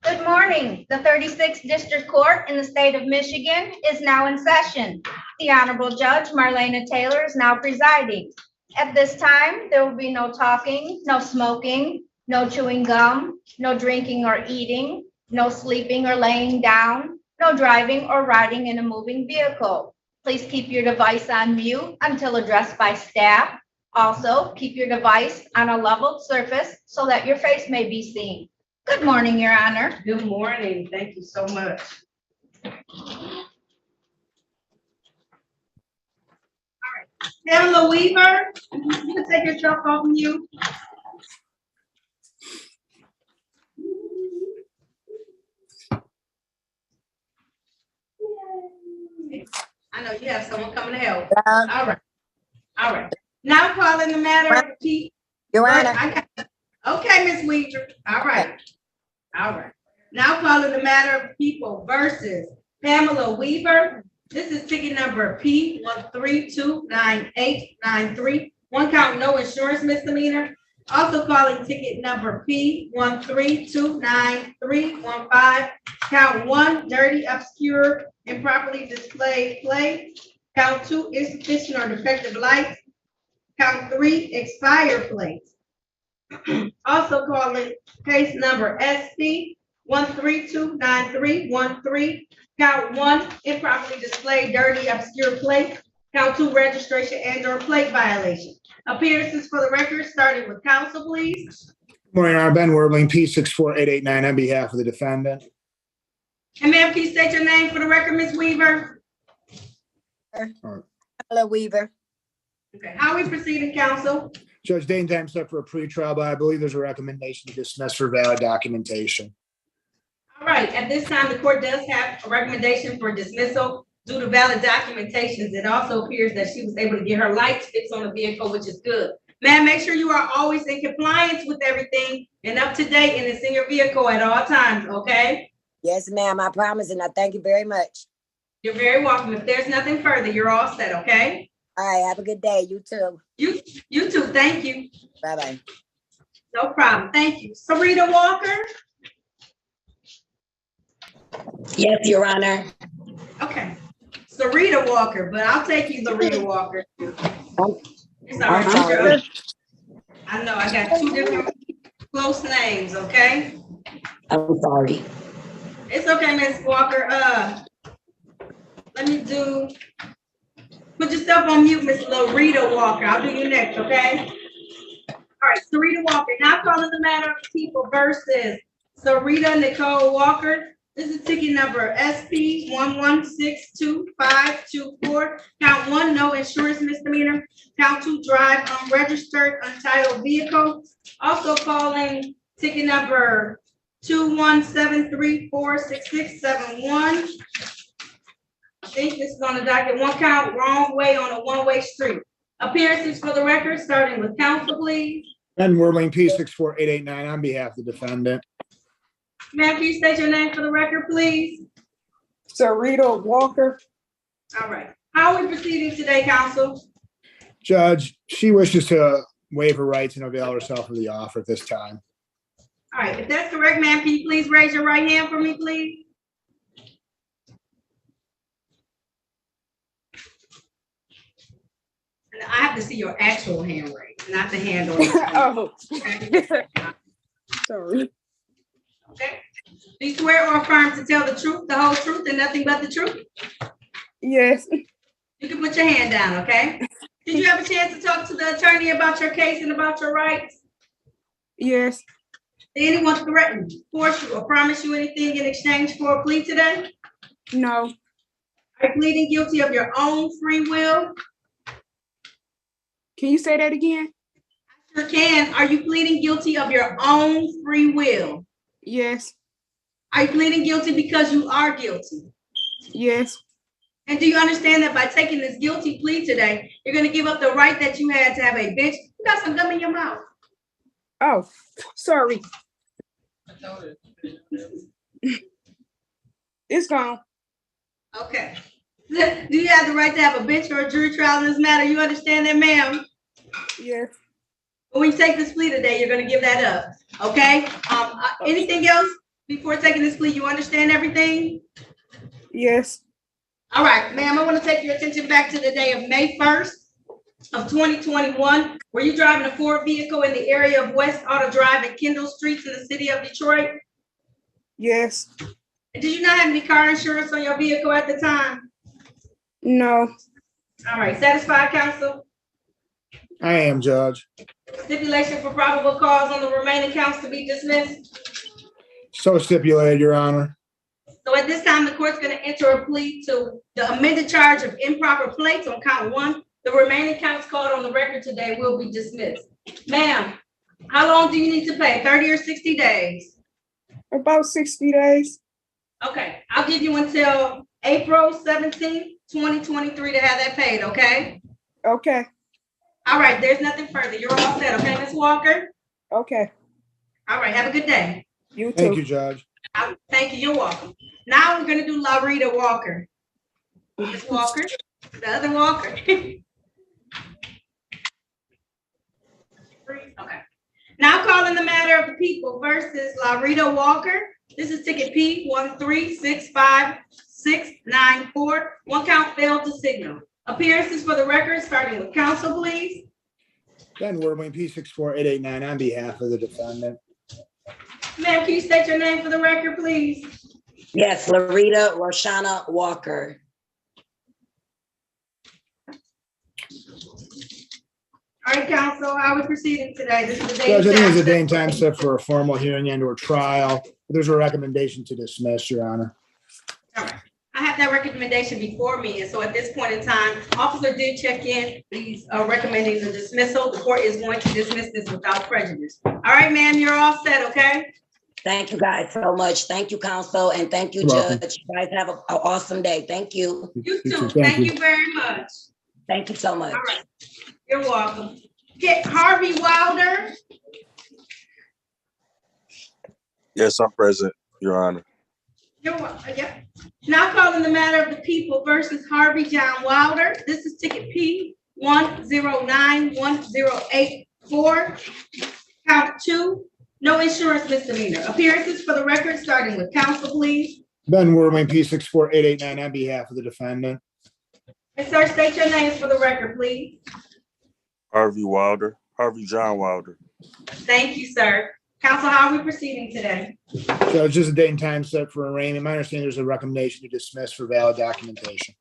Good morning. The 36th District Court in the state of Michigan is now in session. The Honorable Judge Marlena Taylor is now presiding. At this time, there will be no talking, no smoking, no chewing gum, no drinking or eating, no sleeping or laying down, no driving or riding in a moving vehicle. Please keep your device on mute until addressed by staff. Also, keep your device on a leveled surface so that your face may be seen. Good morning, Your Honor. Good morning. Thank you so much. All right. Pamela Weaver, you can take yourself off mute. I know you have someone coming to help. All right. All right. Now calling the matter of Pete. Your Honor. Okay, Ms. Weaver. All right. All right. Now calling the matter of People versus Pamela Weaver. This is ticket number P1329893. One count, no insurance misdemeanor. Also calling ticket number P1329315. Count 1, dirty, obscure, improperly displayed plate. Count 2, insufficient or defective lights. Count 3, expired plates. Also calling case number SP 1329313. Count 1, improperly displayed dirty obscure plate. Count 2, registration and/or plate violation. Appearances for the record, starting with counsel, please. Good morning, Your Honor. Ben Werbling, P64889 on behalf of the defendant. And ma'am, please state your name for the record, Ms. Weaver. Pamela Weaver. Okay, how are we proceeding, counsel? Judge Dane time set for a pretrial, but I believe there's a recommendation to dismiss for valid documentation. All right, at this time, the court does have a recommendation for dismissal due to valid documentations. It also appears that she was able to get her lights fixed on the vehicle, which is good. Ma'am, make sure you are always in compliance with everything and up to date, and it's in your vehicle at all times, okay? Yes, ma'am, I promise, and I thank you very much. You're very welcome. If there's nothing further, you're all set, okay? All right, have a good day. You too. You too, thank you. Bye-bye. No problem, thank you. Sarita Walker? Yes, Your Honor. Okay, Sarita Walker, but I'll take you, Sarita Walker. It's all right. I'm sorry. I know, I got two different close names, okay? I'm sorry. It's okay, Ms. Walker. Let me put yourself on mute, Ms. Larita Walker. I'll do you next, okay? All right, Sarita Walker. Now calling the matter of People versus Sarita Nicole Walker. This is ticket number SP 1162524. Count 1, no insurance misdemeanor. Count 2, drive unregistered, untitled vehicle. Also calling ticket number 217346671. I think this is on the docket. One count, wrong way on a one-way street. Appearances for the record, starting with counsel, please. Ben Werbling, P64889 on behalf of the defendant. Ma'am, can you state your name for the record, please? Sarita Walker. All right. How are we proceeding today, counsel? Judge, she wishes to waive her rights and avail herself of the offer at this time. All right, if that's correct, ma'am, can you please raise your right hand for me, please? And I have to see your actual hand raised, not the hand on your Oh, okay? sorry. Okay. Do you swear or affirm to tell the truth, the whole truth, and nothing but the truth? Yes. You can put your hand down, okay? Did you have a chance to talk to the attorney about your case and about your rights? Yes. Did anyone threaten, force you, or promise you anything in exchange for a plea today? No. Are you pleading guilty of your own free will? Can you say that again? Sure can. Are you pleading guilty of your own free will? Yes. Are you pleading guilty because you are guilty? Yes. And do you understand that by taking this guilty plea today, you're going to give up the right that you had to have a bench? You got some gum in your mouth. Oh, sorry. It's gone. Okay. Do you have the right to have a bench or a jury trial in this matter? You understand that, ma'am? Yes. When we take this plea today, you're gonna give that up, okay? Anything else before taking this plea? You understand everything? Yes. All right, ma'am, I want to take your attention back to the day of May 1st of 2021. Were you driving a Ford vehicle in the area of West Auto Drive and Kendall Streets in the city of Detroit? Yes. Did you not have any car insurance on your vehicle at the time? No. All right, satisfied, counsel? I am, Judge. Stipulation for probable cause on the remaining counts to be dismissed. So stipulated, Your Honor. So at this time, the court's gonna enter a plea to the amended charge of improper plates on count 1. The remaining counts called on the record today will be dismissed. Ma'am, how long do you need to pay? 30 or 60 days? About 60 days. Okay, I'll give you until April 17th, 2023 to have that paid, okay? Okay. All right, there's nothing further. You're all set, okay, Ms. Walker? Okay. All right, have a good day. You too. Thank you, Judge. Thank you, you're welcome. Now we're gonna do Larita Walker. Ms. Walker, the other Walker. Okay. Now calling the matter of the people versus Larita Walker. This is ticket P 1365694. One count failed to signal. Appearances for the record, starting with counsel, please. Ben Werwing, P64889, on behalf of the defendant. Ma'am, can you state your name for the record, please? Yes, Larita Roshana Walker. All right, counsel, how are we proceeding today? This is the day. Judge, I think it's a day and time set for a formal hearing and or trial. There's a recommendation to dismiss, Your Honor. All right. I have that recommendation before me, and so at this point in time, officer did check in. He's recommending the dismissal. The court is going to dismiss this without prejudice. All right, ma'am, you're all set, okay? Thank you guys so much. Thank you, counsel, and thank you, You're welcome. Judge. You guys have an awesome day. Thank you. You too. Thank you very much. Thank you so much. All right, you're welcome. Get Harvey Wilder. Yes, I'm present, Your Honor. You're welcome. Yeah. Now calling the matter of the people versus Harvey John Wilder. This is ticket P 1091084. Count 2, no insurance misdemeanor. Appearances for the record, starting with counsel, please. Ben Werwing, P64889, on behalf of the defendant. And sir, state your names for the record, please. Harvey Wilder, Harvey John Wilder. Thank you, sir. Counsel, how are we proceeding today? Judge, this is a day and time set for arraignment. My understanding there's a recommendation to dismiss for valid documentation.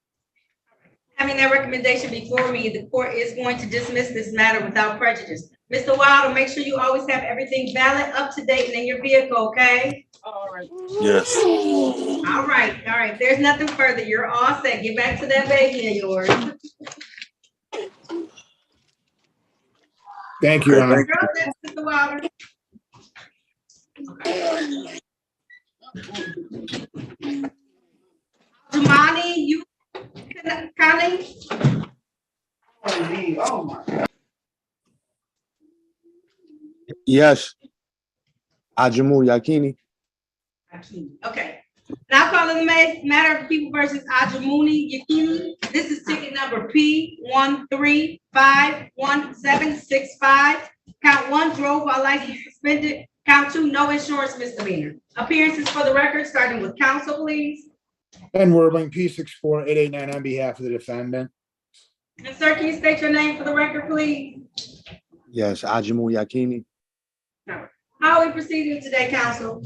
Having that recommendation before me, the court is going to dismiss this matter without prejudice. Mr. Wilder, make sure you always have everything valid, up to date, and in your vehicle, okay? Yes. All right. There's nothing further. You're all set. Get back to that baby of yours. Thank you, Your Honor. Girl, that's Mr. Wilder. Jumani, you Connie? Yes. Ajamu Yakini. Okay. Now calling the matter of the people versus Ajamuni Yakini. This is ticket number P 1351765. Count 1, drove while license suspended. Count 2, no insurance misdemeanor. Appearances for the record, starting with counsel, please. Ben Werwing, P64889, on behalf of the defendant. And sir, can you state your name for the record, please? Yes, Ajamu Yakini. How are we proceeding today, counsel?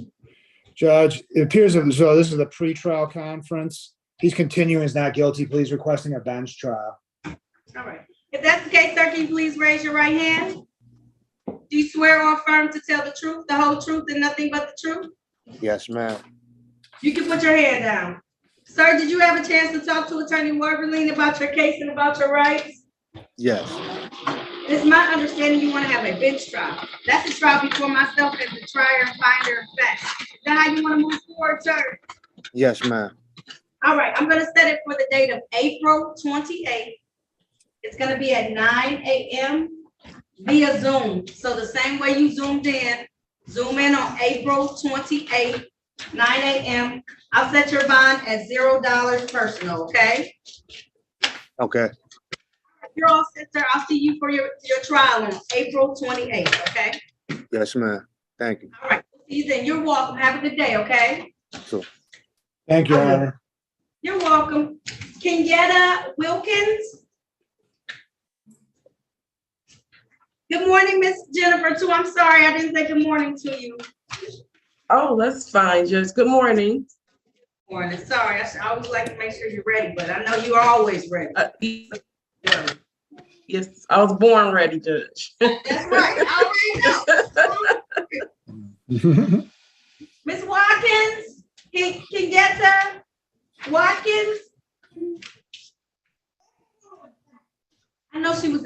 Judge, it appears as though this is a pretrial conference. He's continuing his not guilty pleas, requesting a bench trial. All right. If that's the case, sir, can you please raise your right hand? Do you swear or affirm to tell the truth, the whole truth, and nothing but the truth? Yes, ma'am. You can put your hand down. Sir, did you have a chance to talk to Attorney Marlena about your case and about your rights? Yes. It's my understanding you want to have a bench trial. That's a trial before myself as the trier and finder of facts. Is that how you want to move forward, sir? Yes, ma'am. All right, I'm gonna set it for the date of April 28th. It's gonna be at 9 a.m. via Zoom. So the same way you zoomed in, zoom in on April 28th, 9 a.m. I'll set your bond at $0 personal, okay? Okay. You're all set, sir. I'll see you for your trial on April 28th, okay? Yes, ma'am. Thank you. All right, see you then. You're welcome. Have a good day, okay? So, Thank you, Your Honor. You're welcome. Kenyatta Wilkins. Good morning, Miss Jennifer, too. I'm sorry, I didn't say good morning to you. Oh, that's fine, Judge. Good morning. Morning, sorry. I always like to make sure you're ready, but I know you're always ready. Yes, I was born ready, Judge. That's right. I already know. Miss Watkins, Kenyatta Watkins. I know she was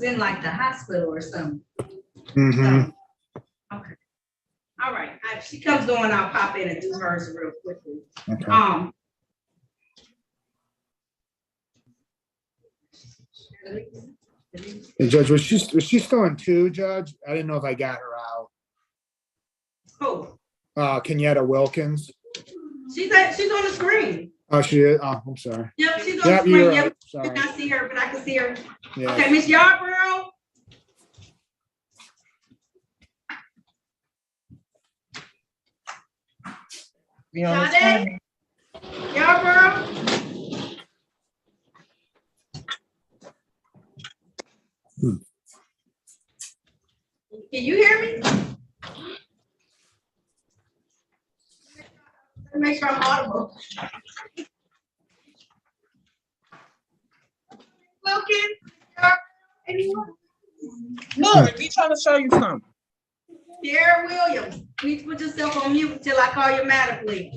in like the hospital or something. Mhm. Okay. All right. If she comes on, I'll pop in and do hers real quickly. Okay. Hey, Judge, was she still in two, Judge? I didn't know if I got her out. Who? Kenyatta Wilkins. She's on the screen. Oh, she is? Oh, I'm sorry. Yep, she's on the Yep, screen. you're Yep. right. I Sorry. cannot see her, but I can see her. Yeah. Okay, Miss Yarborough. Sade? Yarborough? Can you hear me? Let me make sure I'm audible. Wilkins? Anyone? Look, we trying to show you something. Pierre Williams, you need to put yourself on mute until I call your matter, please.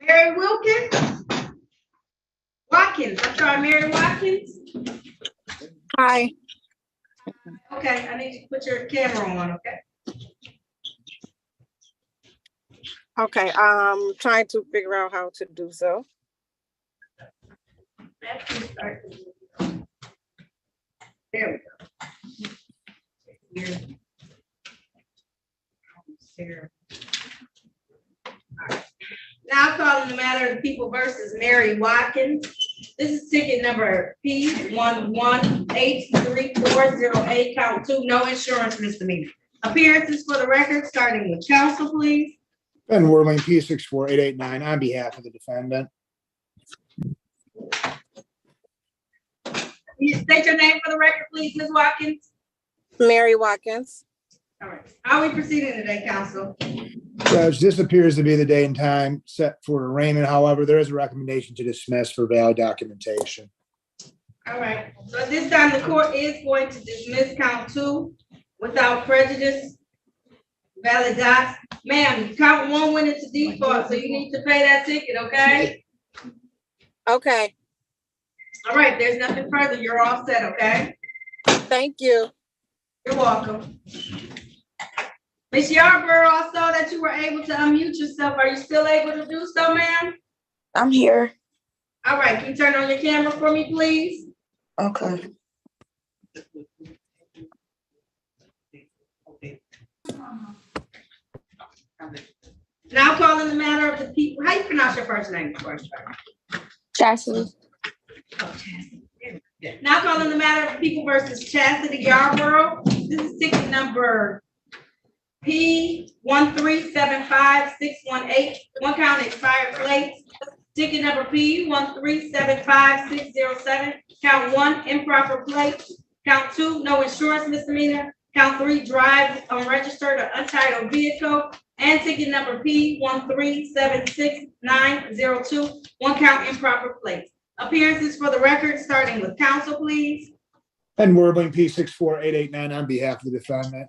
Mary Wilkins? Watkins, I'm sorry, Mary Watkins? Hi. Okay, I need you to put your camera on, okay? Okay, trying to figure out how to do so. There we go. Here. Here. All right. Now calling the matter of the people versus Mary Watkins. This is ticket number P118340A, count 2, no insurance misdemeanor. Appearances for the record, starting with counsel, please. Ben Worling, P64889, on behalf of the defendant. Can you state your name for the record, please, Ms. Watkins? Mary Watkins. All right. How are we proceeding today, counsel? Judge, this appears to be the day and time set for arraignment. However, there is a recommendation to dismiss for valid documentation. All right. So at this time, the court is going to dismiss count 2 without prejudice. Valid docs. Ma'am, count 1 went into default, so you need to pay that ticket, okay? Okay, All right, there's nothing further. You're all set, okay? thank you. You're welcome. Ms. Yarborough, I saw that you were able to unmute yourself. Are you still able to do so, ma'am? I'm here. All right, can you turn on your camera for me, please? Okay. Now calling the matter of the people. How you pronounce your first name first? Chastity. Now calling the matter of the people versus Chastity Yarborough. This is ticket number P1375618. One count expired plates. Ticket number P1375607. Count 1 improper plates. Count 2 no insurance misdemeanor. Count 3 drive unregistered or untitled vehicle. And ticket number P1376902. One count improper plates. Appearances for the record, starting with counsel, please. Ben Worling, P64889, on behalf of the defendant.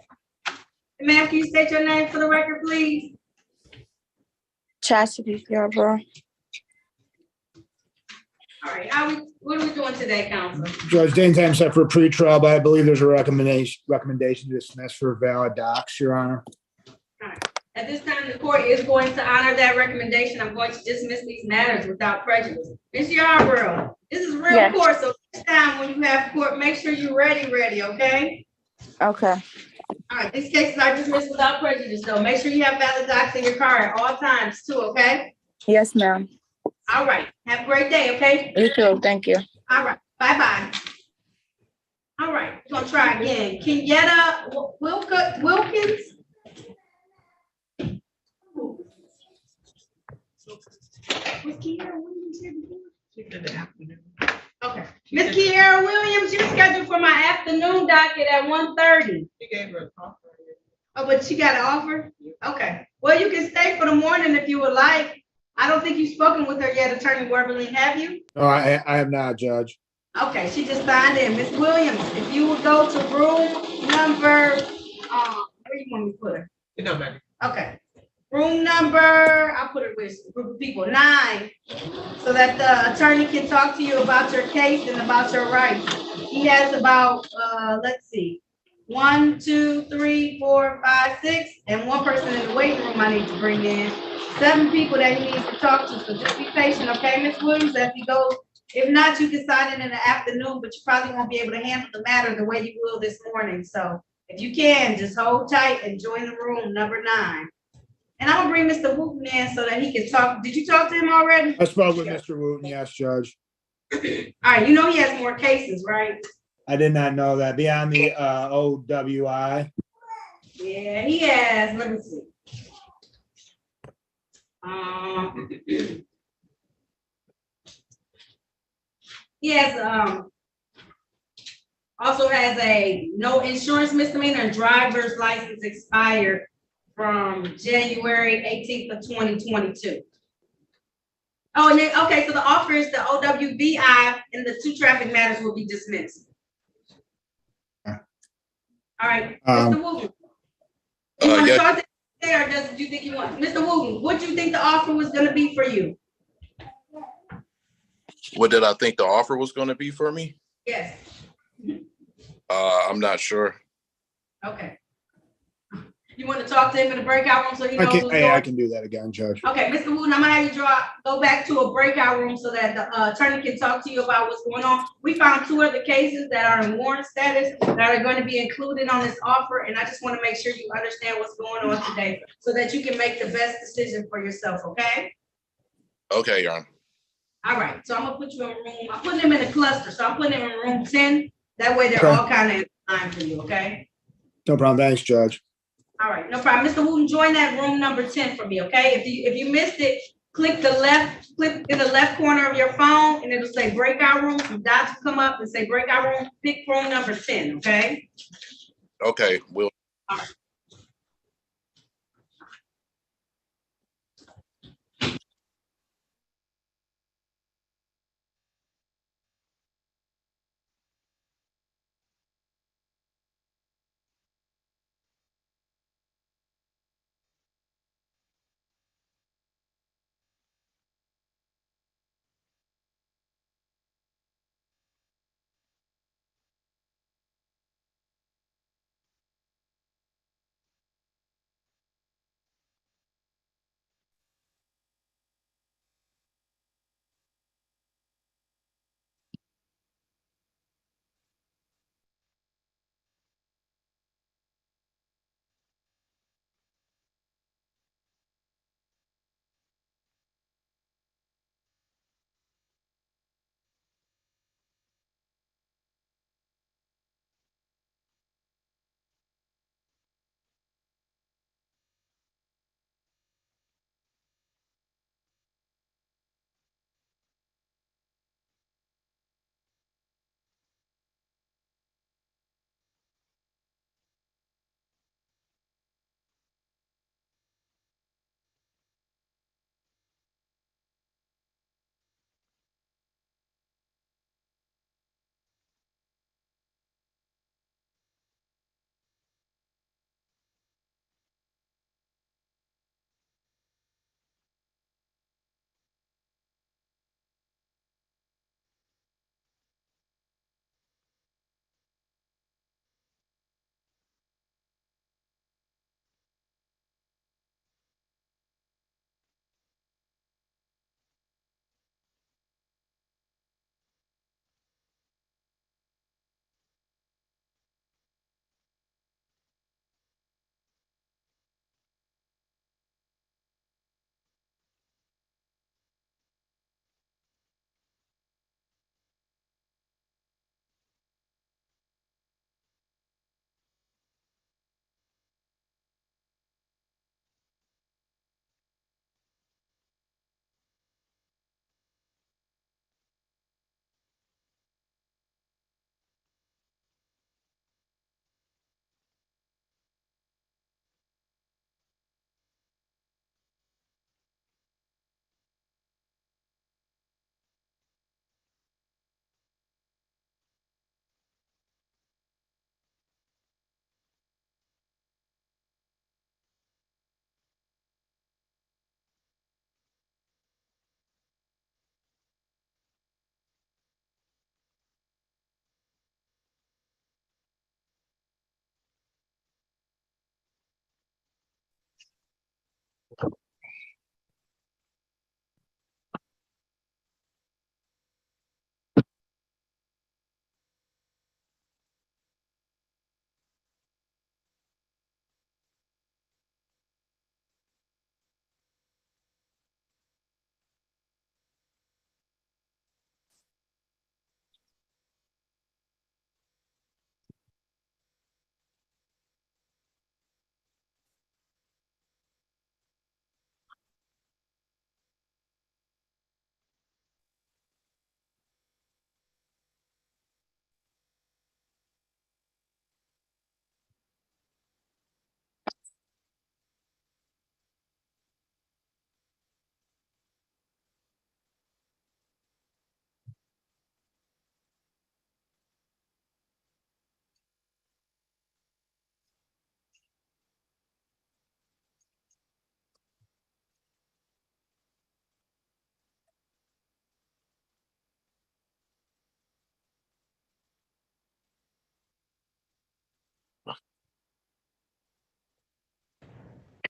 Ma'am, can you state your name for the record, please? Chastity Yarborough. All right, what are we doing today, counsel? Judge, day and time set for pretrial, but I believe there's a recommendation to dismiss for valid docs, Your Honor. All right. At this time, the court is going to honor that recommendation. I'm going to dismiss these matters without prejudice. Ms. Yarborough, this is real Yes. court, so next time when you have court, make sure you're ready, okay? Okay. All right, these cases are dismissed without prejudice, though. Make sure you have valid docs in your car at all times too, okay? Yes, ma'am. All right, have a great day, okay? You too. Thank you. All right, bye-bye. All right, we're gonna try again. Kenyatta Wilkins? Was Kiara Williams here before? Okay, Miss Kiara Williams, you're scheduled for my afternoon docket at 1:30. She gave her a call. Oh, but she got an offer? Okay, well, you can stay for the morning if you would like. I don't think you've spoken with her yet, Attorney Werberling, have you? No, I have not, Judge. Okay, she just signed in. Miss Williams, if you would go to room number, where you want me to put her? It don't matter. Okay. Room number, I'll put it with a group of people, 9, so that the attorney can talk to you about your case and about your rights. He has about, let's see, 1, 2, 3, 4, 5, 6, and 1 person in the waiting room I need to bring in. 7 people that he needs to talk to, so just be patient, okay, Miss Williams, as he goes. If not, you can sign it in the afternoon, but you probably won't be able to handle the matter the way you will this morning. So if you can, just hold tight and join the room, number 9. And I'm gonna bring Mr. Wooten in so that he can talk. Did you talk to him already? I spoke with Mr. Wooten, yes, Judge. All right, you know he has more cases, right? I did not know that. Beyond the OWI. Yeah, he has. Let me see. He has also has a no insurance misdemeanor and driver's license expired from January 18th of 2022. Oh, and then, okay, so the offer is the OWBI and the 2 traffic matters will be dismissed. All right, Mr. Wooten. You want to yes. talk to him or do you think you want? Mr. Wooten, what do you think the offer was gonna be for you? What did I think the offer was going to be for me? Yes, I'm not sure. okay. You want to talk to him in the breakout room so he knows what's going I on? can do that again, Judge. Okay, Mr. Wooten, I'm gonna have you go back to a breakout room so that the attorney can talk to you about what's going on. We found 2 other cases that are in warrant status that are going to be included on this offer, and I just want to make sure you understand what's going on today so that you can make the best decision for yourself, okay? Okay, Your Honor. All right, so I'm gonna put you in room, I'm putting them in a cluster, so I'm putting them in room 10. That way they're Okay. all kind of in line for you, okay? No problem. Thanks, Judge. All right, no problem. Mr. Wooten, join that room number 10 for me, okay? If you missed it, click in the left corner of your phone and it'll say breakout room. Some dots will come up and say breakout room, pick room number 10, okay? Okay, will. All right.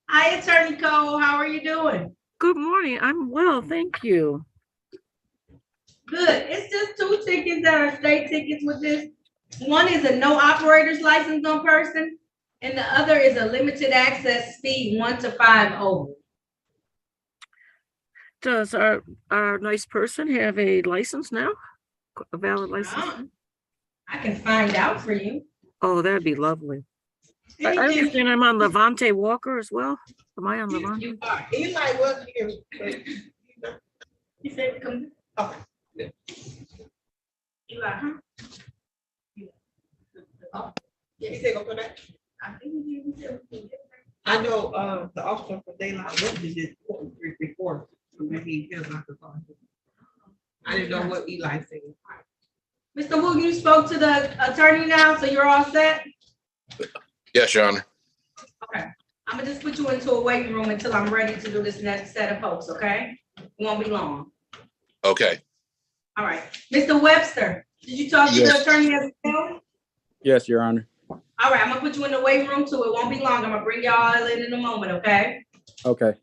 Hi, Attorney Cole. How are you doing? Good morning. I'm well, thank you. Good. It's just two tickets that are state tickets with this. One is a no operator's license on person, and the other is a limited access speed 1 to 5 over. Does our nice person have a license now? A valid license? I can find out for you. Oh, that'd be lovely. I understand I'm on Levante Walker as well. Am I on Levante? You are. Eli was here. He said, come. Okay. Eli, huh? Oh, yeah, he said, go for that. I think he did. I know, the officer for daylight witness did 334, so maybe he feels like the phone. I didn't know what Eli said. Mr. Wu, you spoke to the attorney now, so you're all set? Yes, Your Honor. Okay, I'm gonna just put you into a waiting room until I'm ready to do this next set of folks, okay? It won't be long. Okay. All right, Mr. Webster, did you talk to the Yes. attorney as well? Yes, Your Honor. All right, I'm gonna put you in the waiting room too. It won't be long. I'm gonna bring y'all in a moment, okay? Okay.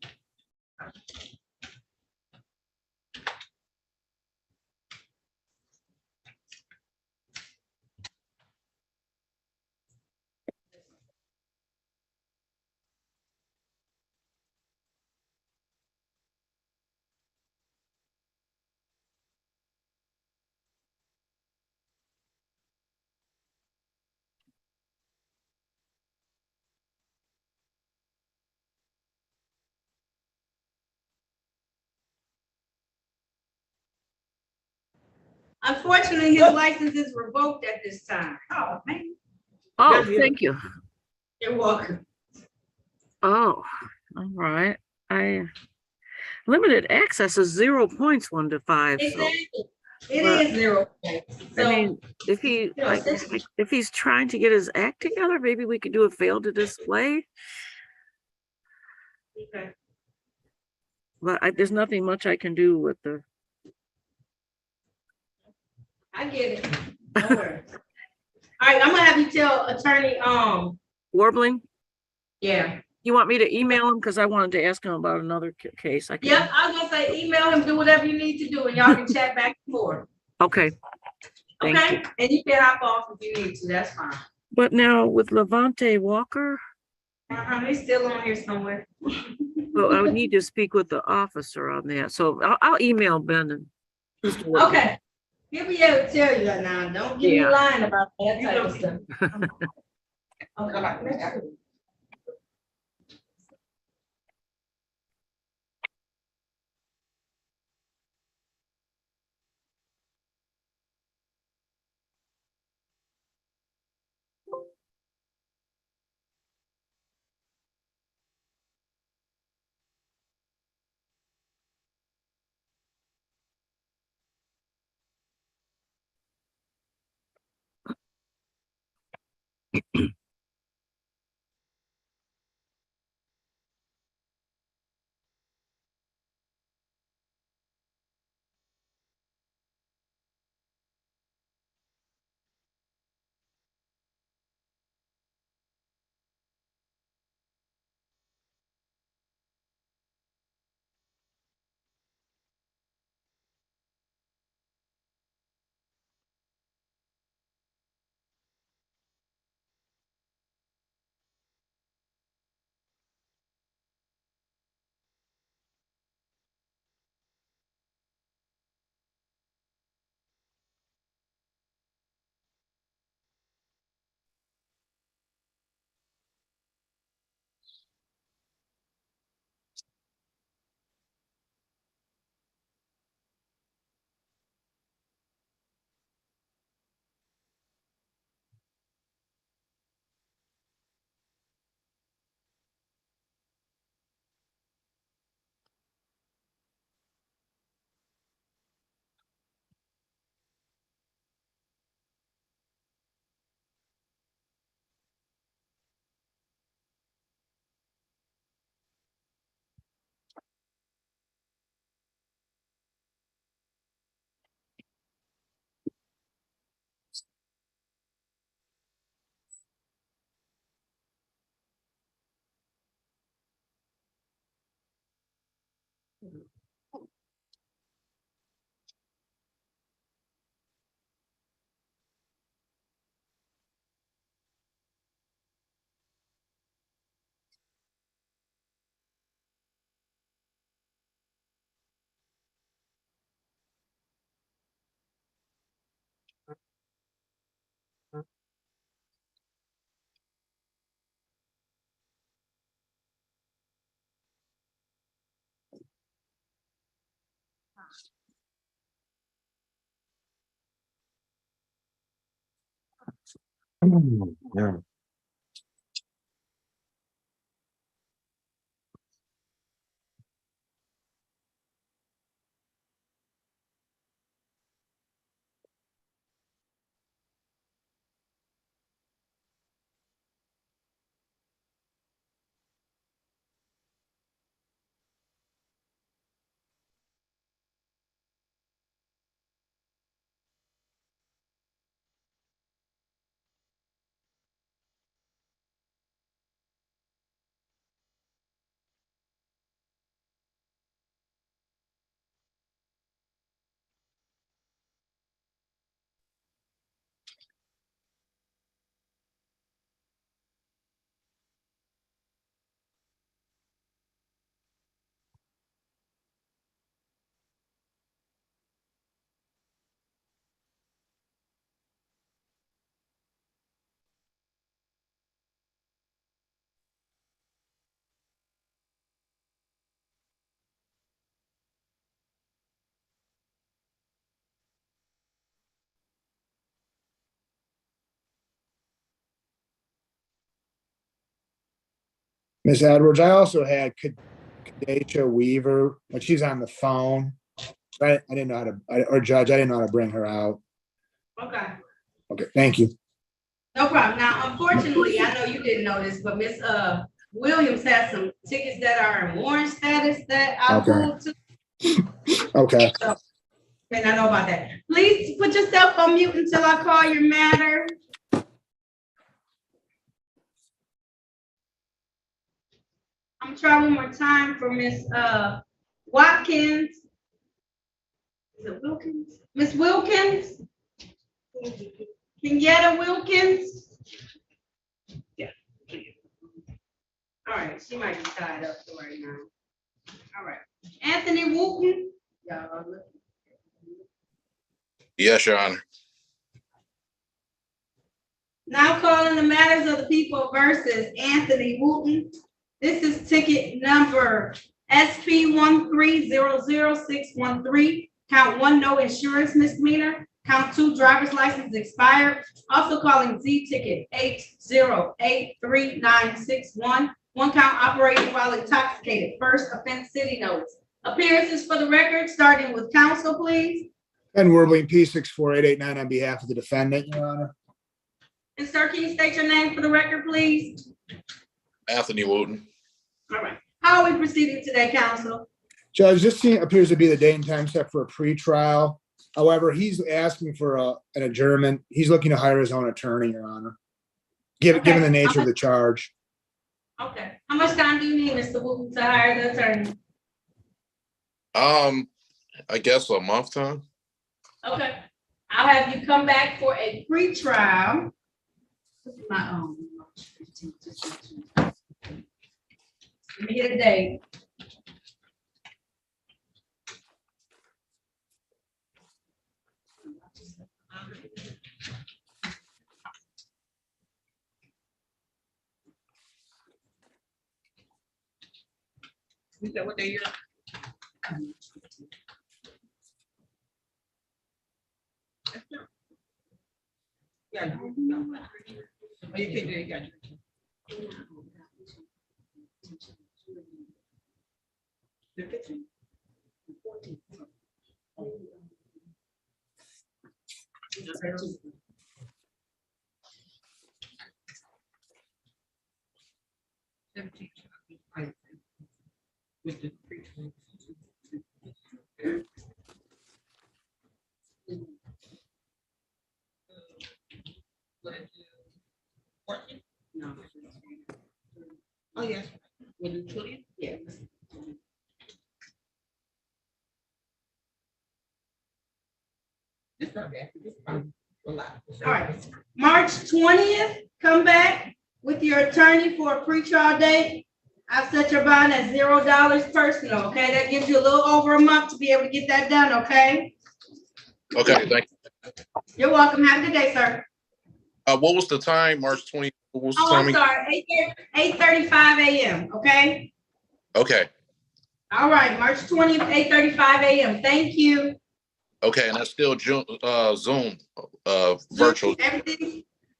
Unfortunately, his license is revoked at this time. Oh, man. Oh, thank you. You're welcome. Oh, all right. Limited access is 0 points 1 to 5. So, Exactly. It but, is 0 points. So, I mean, if he you know, since- if he's trying to get his act together, maybe we could do a fail to display. okay. But there's nothing much I can do with the. I get it. Don't worry. All right, I'm gonna have you tell attorney, Warbling, yeah. you want me to email him? Because I wanted to ask him about another case. I can. Yep, I was gonna say, email him, do whatever you need to do, and y'all can chat back and forth. Okay. Thank Okay, you. and you can hop off if you need to, that's fine. But now with Levante Walker, He's still on here somewhere. well, I would need to speak with the officer on that. So I'll email Ben and Mr. Warbling. Okay, he'll be able to tell you that now, don't get me lying about that type of stuff. Okay. Yeah. Miss Edwards, I also had Kadesha Weaver, but she's on the phone. I didn't know how to, or Judge, I didn't know how to bring her out. Okay, Okay, thank you. no problem. Now, unfortunately, I know you didn't know this, but Miss Williams has some tickets that are in warrant status that I Okay. pulled to. Okay. So, and I know about that. Please put yourself on mute until I call your matter. I'm gonna try one more time for Miss Watkins. Is it Wilkins? Miss Wilkins? Kenyatta Wilkins? Yeah. All right, she might be tied up for right now. All right. Anthony Wooten? Y'all look. Yes, Your Honor. Now calling the matters of the people versus Anthony Wooten. This is ticket number SP 1300613. Count 1, no insurance misdemeanor. Count 2, driver's license expired. Also calling Z ticket 8083961. One count operating while intoxicated. First offense city notice. Appearances for the record, starting with counsel, please. And Werbling P64889 on behalf of the defendant, Your Honor. And sir, can you state your name for the record, please? Anthony Wooten. All right. How are we proceeding today, counsel? Judge, this appears to be the date and time set for a pretrial. However, he's asking for an adjournment. He's looking to hire his own attorney, Your Honor, given the nature of the charge. Okay. How much time do you need, Mr. Wooten, to hire the attorney? I guess a month time. Okay. I'll have you come back for a pretrial. My own. Let me get a date. Is that what they are? Yeah. No. Oh, you can do it, got you. The 15th. With the pre-trial. No. Oh, yes. With the 20th? Yes. All right, March 20th, come back with your attorney for a pretrial date. I've set your bond at $0 personal, okay? That gives you a little over a month to be able to get that done, okay? Okay, thank you. You're welcome. Have a good day, sir. What was the time, March 20? What was the Oh, I'm timing? sorry, 8:35 a.m., okay? Okay, All right, March 20th, 8:35 a.m. Thank you. okay, and that's still Zoom, virtual.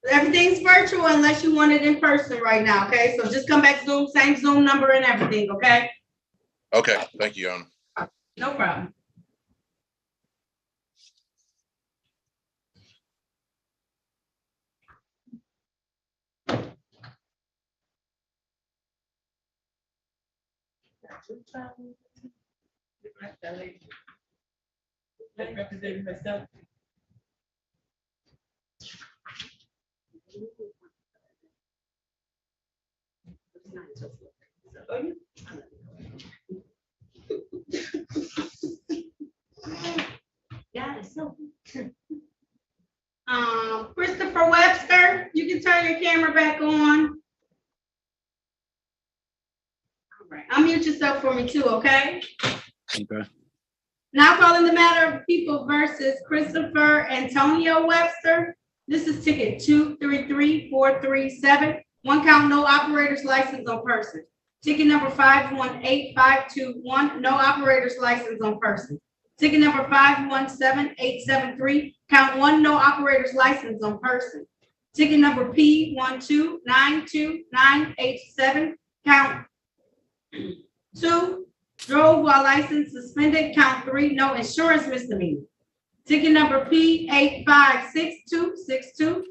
Everything's virtual unless you want it in person right now, okay? So just come back Zoom, same Zoom number and everything, okay? Okay, thank you, Your Honor. No problem. Christopher Webster, you can turn your camera back on. All right, unmute yourself for me too, okay? Okay. Now calling the matter of People versus Christopher Antonio Webster. This is ticket 233437. One count, no operator's license on person. Ticket number 518521, no operator's license on person. Ticket number 517873, count one, no operator's license on person. Ticket number P1292987, count two, drove while license suspended, count three, no insurance misdemeanor. Ticket number P856262,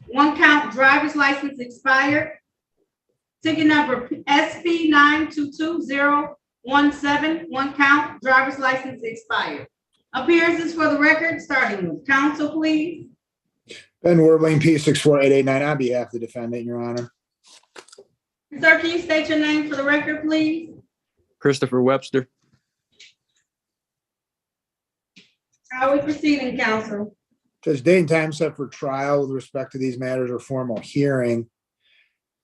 one count, driver's license expired. Ticket number SP922017, one count, driver's license expired. Appearances for the record, starting with counsel, please. Ben Warbling, P64889, on behalf of the defendant, Your Honor. Sir, can you state your name for the record, please? Christopher Webster. How are we proceeding, counsel? Judge, date and time set for trial with respect to these matters or formal hearing.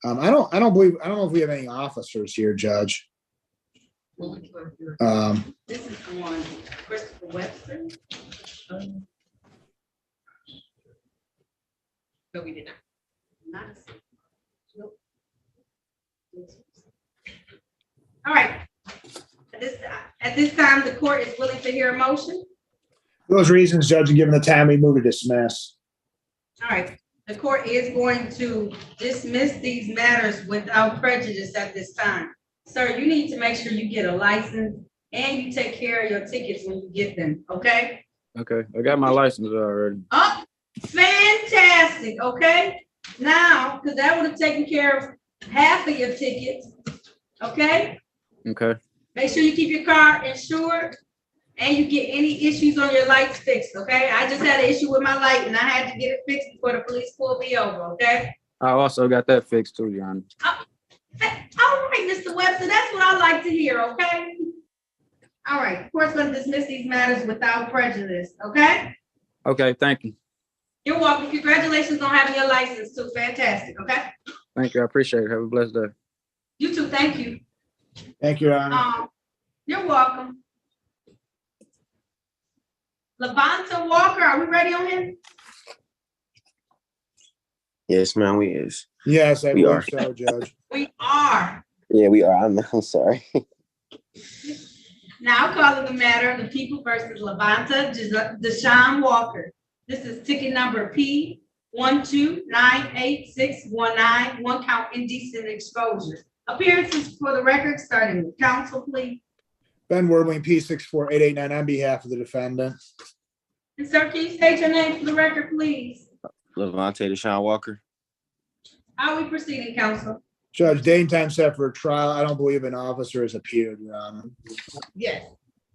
I don't know if we have any officers here, Judge. This is the one, Christopher Webster. No, we did not. Nope. All right. At this time, the court is willing to hear a motion. For those reasons, Judge, and given the time, we move to dismiss. All right, the court is going to dismiss these matters without prejudice at this time. Sir, you need to make sure you get a license and you take care of your tickets when you get them, okay? Okay, I got my license already. Oh, fantastic, okay? Now, because that would have taken care of half of your tickets, okay? Okay, Make sure you keep your car insured and you get any issues on your lights fixed, okay? I just had an issue with my light and I had to get it fixed before the police pulled me over, okay? I also got that fixed too, Your Honor. All right, Mr. Webster, that's what I like to hear, okay? All right, court's gonna dismiss these matters without prejudice, okay? Okay, thank you. You're welcome. Congratulations on having your license too. Fantastic, okay? Thank you, I appreciate it. Have a blessed day. You too, thank you. Thank you, Your Honor. You're welcome. Levanta Walker, are we ready on him? Yes, ma'am, we is. Yes, I We believe are. so, Judge. We are. Yeah, we are. I'm sorry. Now calling the matter of the People versus Levanta Deshaun Walker. This is ticket number P1298619, one count indecent exposure. Appearances for the record, starting with counsel, please. Ben Warbling, P64889, on behalf of the defendant. And sir, can you state your name for the record, please? Levante Deshaun Walker. How are we proceeding, counsel? Judge, date and time set for a trial. I don't believe an officer has appeared, Your Honor. Yes.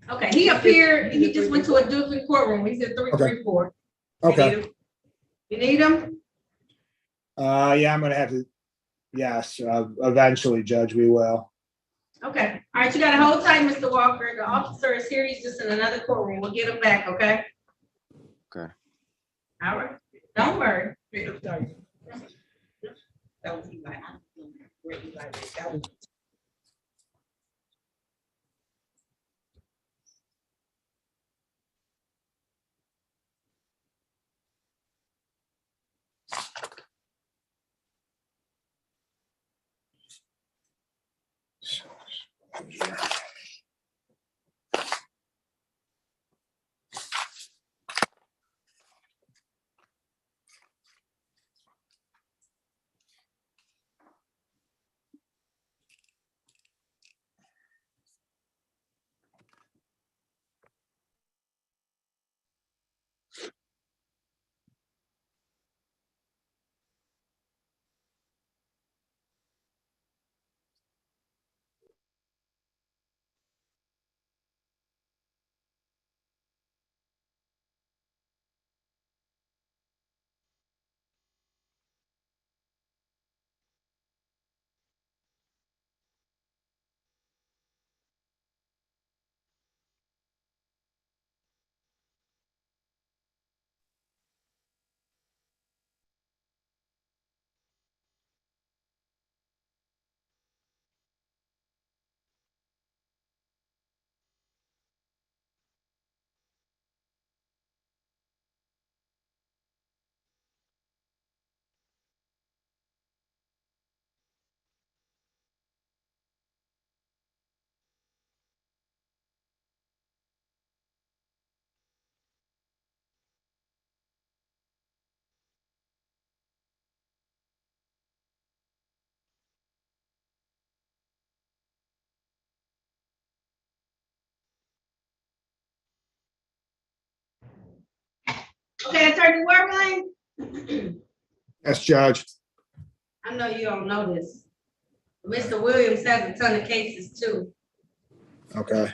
Okay, he appeared, he just went to a different courtroom. He's at 334. Okay. You need him? Yeah, I'm gonna have to, yes, eventually, Judge, we will. Okay, all right, you gotta hold tight, Mr. Walker. The officer is here, he's just in another courtroom. We'll get him back, okay? Okay. All right, don't worry. Okay, Attorney Workline. Yes, Judge. I know you don't know this. Mr. Williams has a ton of cases too. Okay.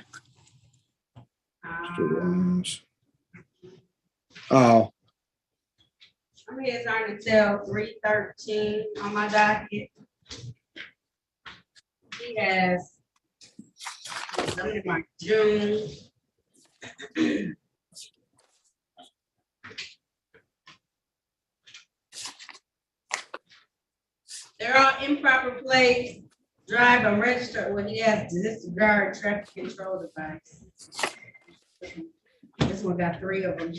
Mr. Williams. Oh, I'm here trying to tell 313 on my docket. He has something like June. They're all improper plates, drive unregistered when he has disregard traffic control device. This one got 3 of them.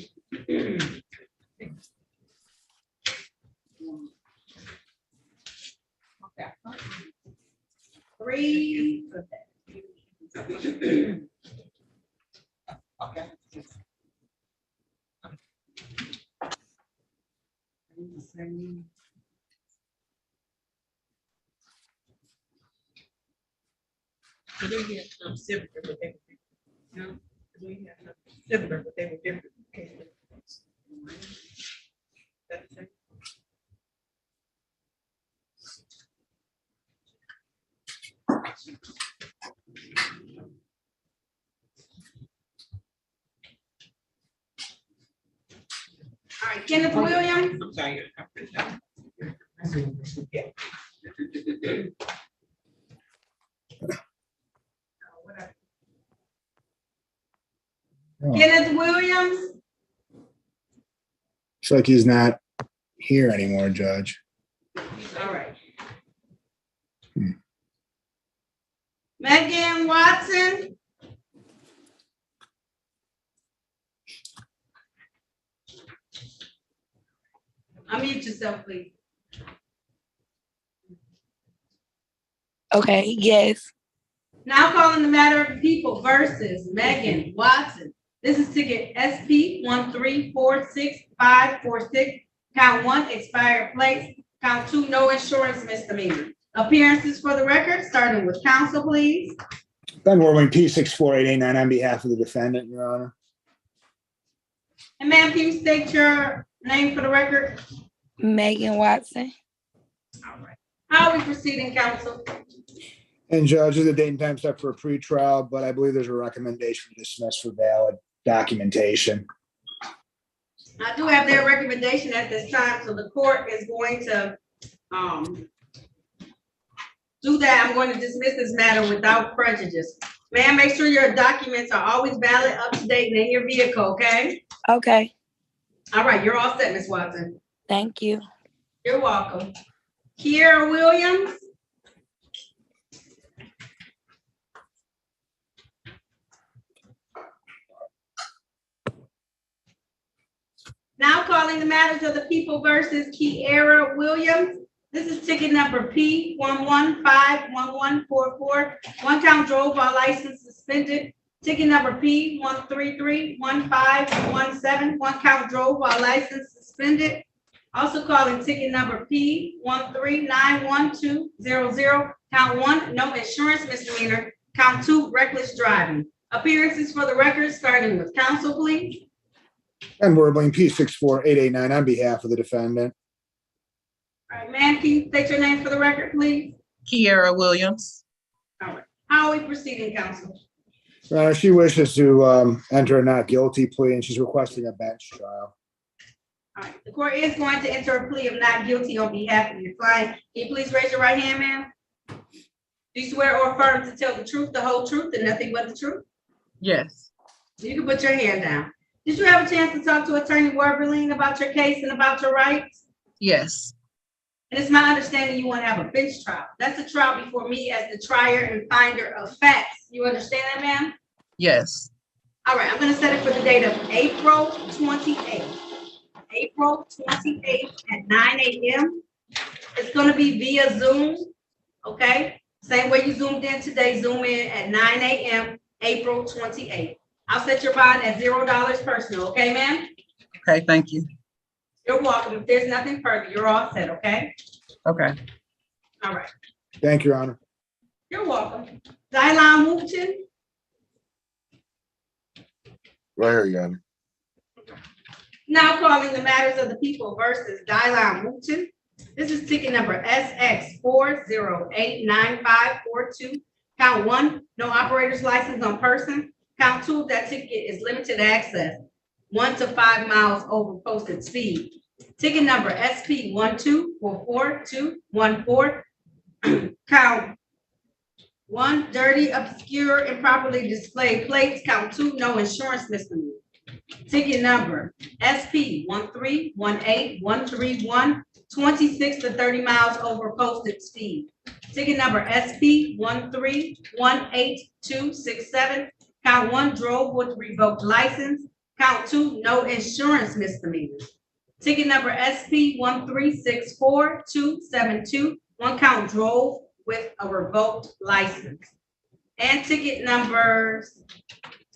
Okay. 3. Okay. We had some similar, but they were different. We had some similar, but they were different cases. That's it. All right, Kenneth Williams. I'm sorry. I printed out. Yeah. Kenneth Williams. looks like he's not here anymore, Judge. All right. Hmm. Megan Watson. Unmute yourself, please. Okay, yes. Now calling the matter of the people versus Megan Watson. This is ticket SP 1346546. Count 1, expired plates. Count 2, no insurance misdemeanor. Appearances for the record, starting with counsel, please. Ben Warwing, P64889 on behalf of the defendant, Your Honor. And ma'am, can you state your name for the record? Megan Watson. All right. How are we proceeding, counsel? And Judge, this is a date and time set for a pretrial, but I believe there's a recommendation to dismiss for valid documentation. I do have their recommendation at this time, so the court is going to do that. I'm going to dismiss this matter without prejudice. Ma'am, make sure your documents are always valid, up to date, and in your vehicle, okay? Okay. All right, you're all set, Ms. Watson. Thank you. You're welcome. Kiera Williams. Now calling the matters of the people versus Kiera Williams. This is ticket number P11511144. One count drove while license suspended. Ticket number P1331517. One count drove while license suspended. Also calling ticket number P1391200. Count 1, no insurance misdemeanor. Count 2, reckless driving. Appearances for the record, starting with counsel, please. And Werbling P64889 on behalf of the defendant. All right, ma'am, can you state your name for the record, please? Kiera Williams. All right. How are we proceeding, counsel? She wishes to enter a not guilty plea and she's requesting a bench trial. All right, the court is going to enter a plea of not guilty on behalf of your client. Can you please raise your right hand, ma'am? Do you swear or affirm to tell the truth, the whole truth, and nothing but the truth? Yes. You can put your hand down. Did you have a chance to talk to Attorney Werberling about your case and about your rights? Yes. And it's my understanding you want to have a bench trial. That's a trial before me as the trier and finder of facts. You understand that, ma'am? Yes. All right, I'm gonna set it for the date of April 28th. April 28th at 9 a.m. It's gonna be via Zoom, okay? Same way you zoomed in today, zoom in at 9 a.m., April 28th. I'll set your bond at $0 personal, okay, ma'am? Okay, thank you. You're welcome. If there's nothing further, you're all set, okay? Okay. All right. Thank you, Your Honor. You're welcome. Dylan Wooten. Right here, Your Honor. Now calling the matters of the people versus Dylan Wooten. This is ticket number SX4089542. Count 1, no operator's license on person. Count 2, that ticket is limited access, 1 to 5 miles over posted speed. Ticket number SP1244214. Count 1, dirty, obscure, improperly displayed plates. Count 2, no insurance misdemeanor. Ticket number SP1318131, 26 to 30 miles over posted speed. Ticket number SP1318267. Count 1, drove with revoked license. Count 2, no insurance misdemeanor. Ticket number SP1364272. One count, drove with a revoked license. And ticket numbers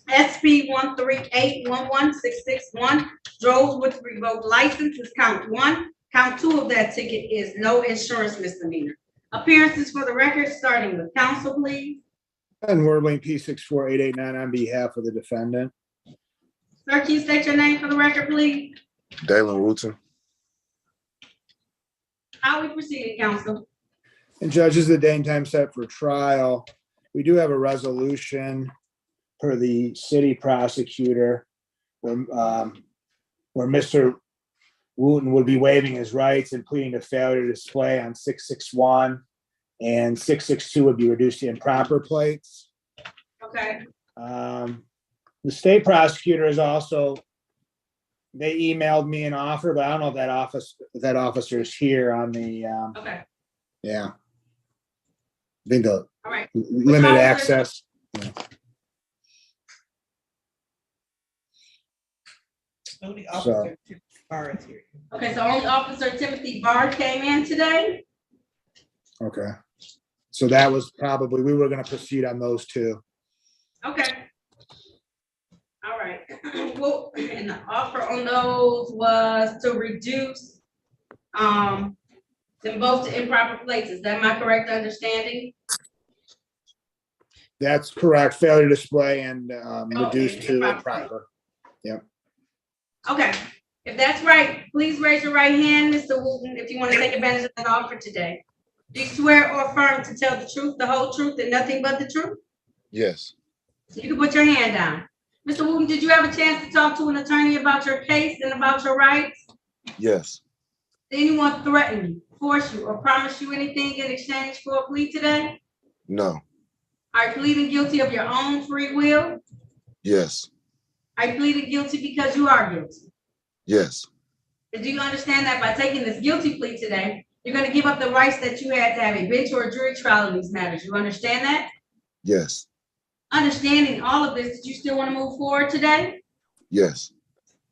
SP138116661. Drove with revoked license is count 1. Count 2 of that ticket is no insurance misdemeanor. Appearances for the record, starting with counsel, please. And Werbling P64889 on behalf of the defendant. Sir, can you state your name for the record, please? Dalen Wooten. How are we proceeding, counsel? And judges, the day and time set for trial. We do have a resolution per the city prosecutor where Mr. Wooten would be waiving his rights and pleading to failure to display on 661, and 662 would be reduced to improper plates. Okay. The state prosecutor is also, they emailed me an offer, but I don't know if that officer is here on the, Okay. yeah. I think the All right. limited access. Only officer Barr is here. Okay, so only Officer Timothy Barr came in today? Okay. So that was probably, we were gonna proceed on those two. Okay. All right. Well, and the offer on those was to reduce them both to improper plates. Is that my correct understanding? That's correct. Failure to display and reduced to improper. improper. Yep. Okay, if that's right, please raise your right hand, Mr. Wooten, if you want to take advantage of that offer today. Do you swear or affirm to tell the truth, the whole truth, and nothing but the truth? Yes. So you can put your hand down. Mr. Wooten, did you have a chance to talk to an attorney about your case and about your rights? Yes. Did anyone threaten you, force you, or promise you anything in exchange for a plea today? No. Are you pleading guilty of your own free will? Yes. Are you pleading guilty because you are guilty? Yes. Do you understand that by taking this guilty plea today, you're gonna give up the rights that you had to have a bench or a jury trial in these matters? You understand that? Yes. Understanding all of this, do you still want to move forward today? Yes.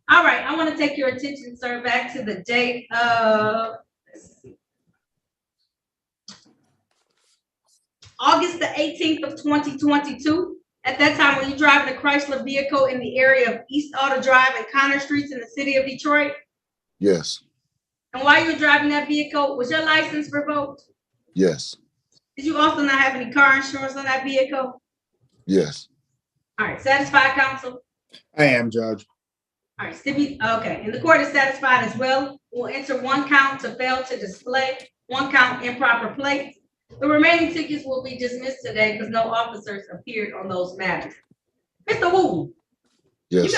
All right, I want to take your attention, sir, back to the date of, let's see, August the 18th of 2022. At that time, when you driving a Chrysler vehicle in the area of East Auto Drive and Connor Streets in the city of Detroit, Yes. and while you were driving that vehicle, was your license revoked? Yes. Did you also not have any car insurance on that vehicle? Yes. All right, satisfied, counsel? I am, Judge. All right, okay, and the court is satisfied as well. We'll enter one count to fail to display, one count improper plates. The remaining tickets will be dismissed today because no officers appeared on those matters. Mr. Wooten, Yes.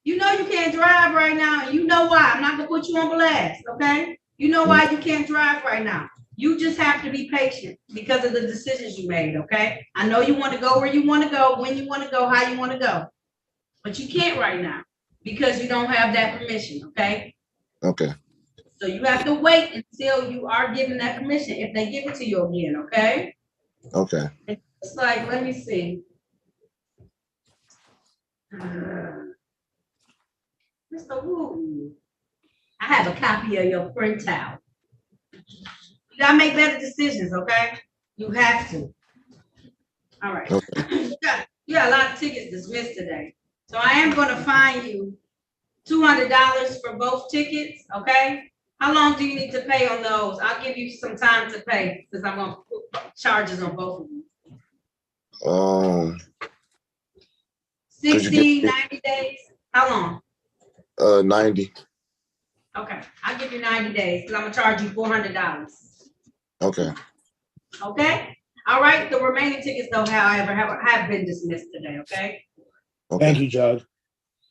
you know you can't drive right now, and you know why. I'm not gonna put you on blast, okay? You know why you can't drive right now. You just have to be patient because of the decisions you made, okay? I know you want to go where you want to go, when you want to go, how you want to go, but you can't right now because you don't have that permission, okay? Okay. So you have to wait until you are given that permission, if they give it to you again, okay? Okay. It's like, let me see. Mr. Woo, I have a copy of your printout. You gotta make better decisions, okay? You have to. All right. Okay. You got a lot of tickets dismissed today. So I am gonna fine you $200 for both tickets, okay? How long do you need to pay on those? I'll give you some time to pay because I'm gonna put charges on both of them. 60, 90 days? How long? 90. Okay, I'll give you 90 days because I'm gonna charge you $400. Okay. Okay? All right, the remaining tickets though, however, have been dismissed today, okay? Thank you, Judge.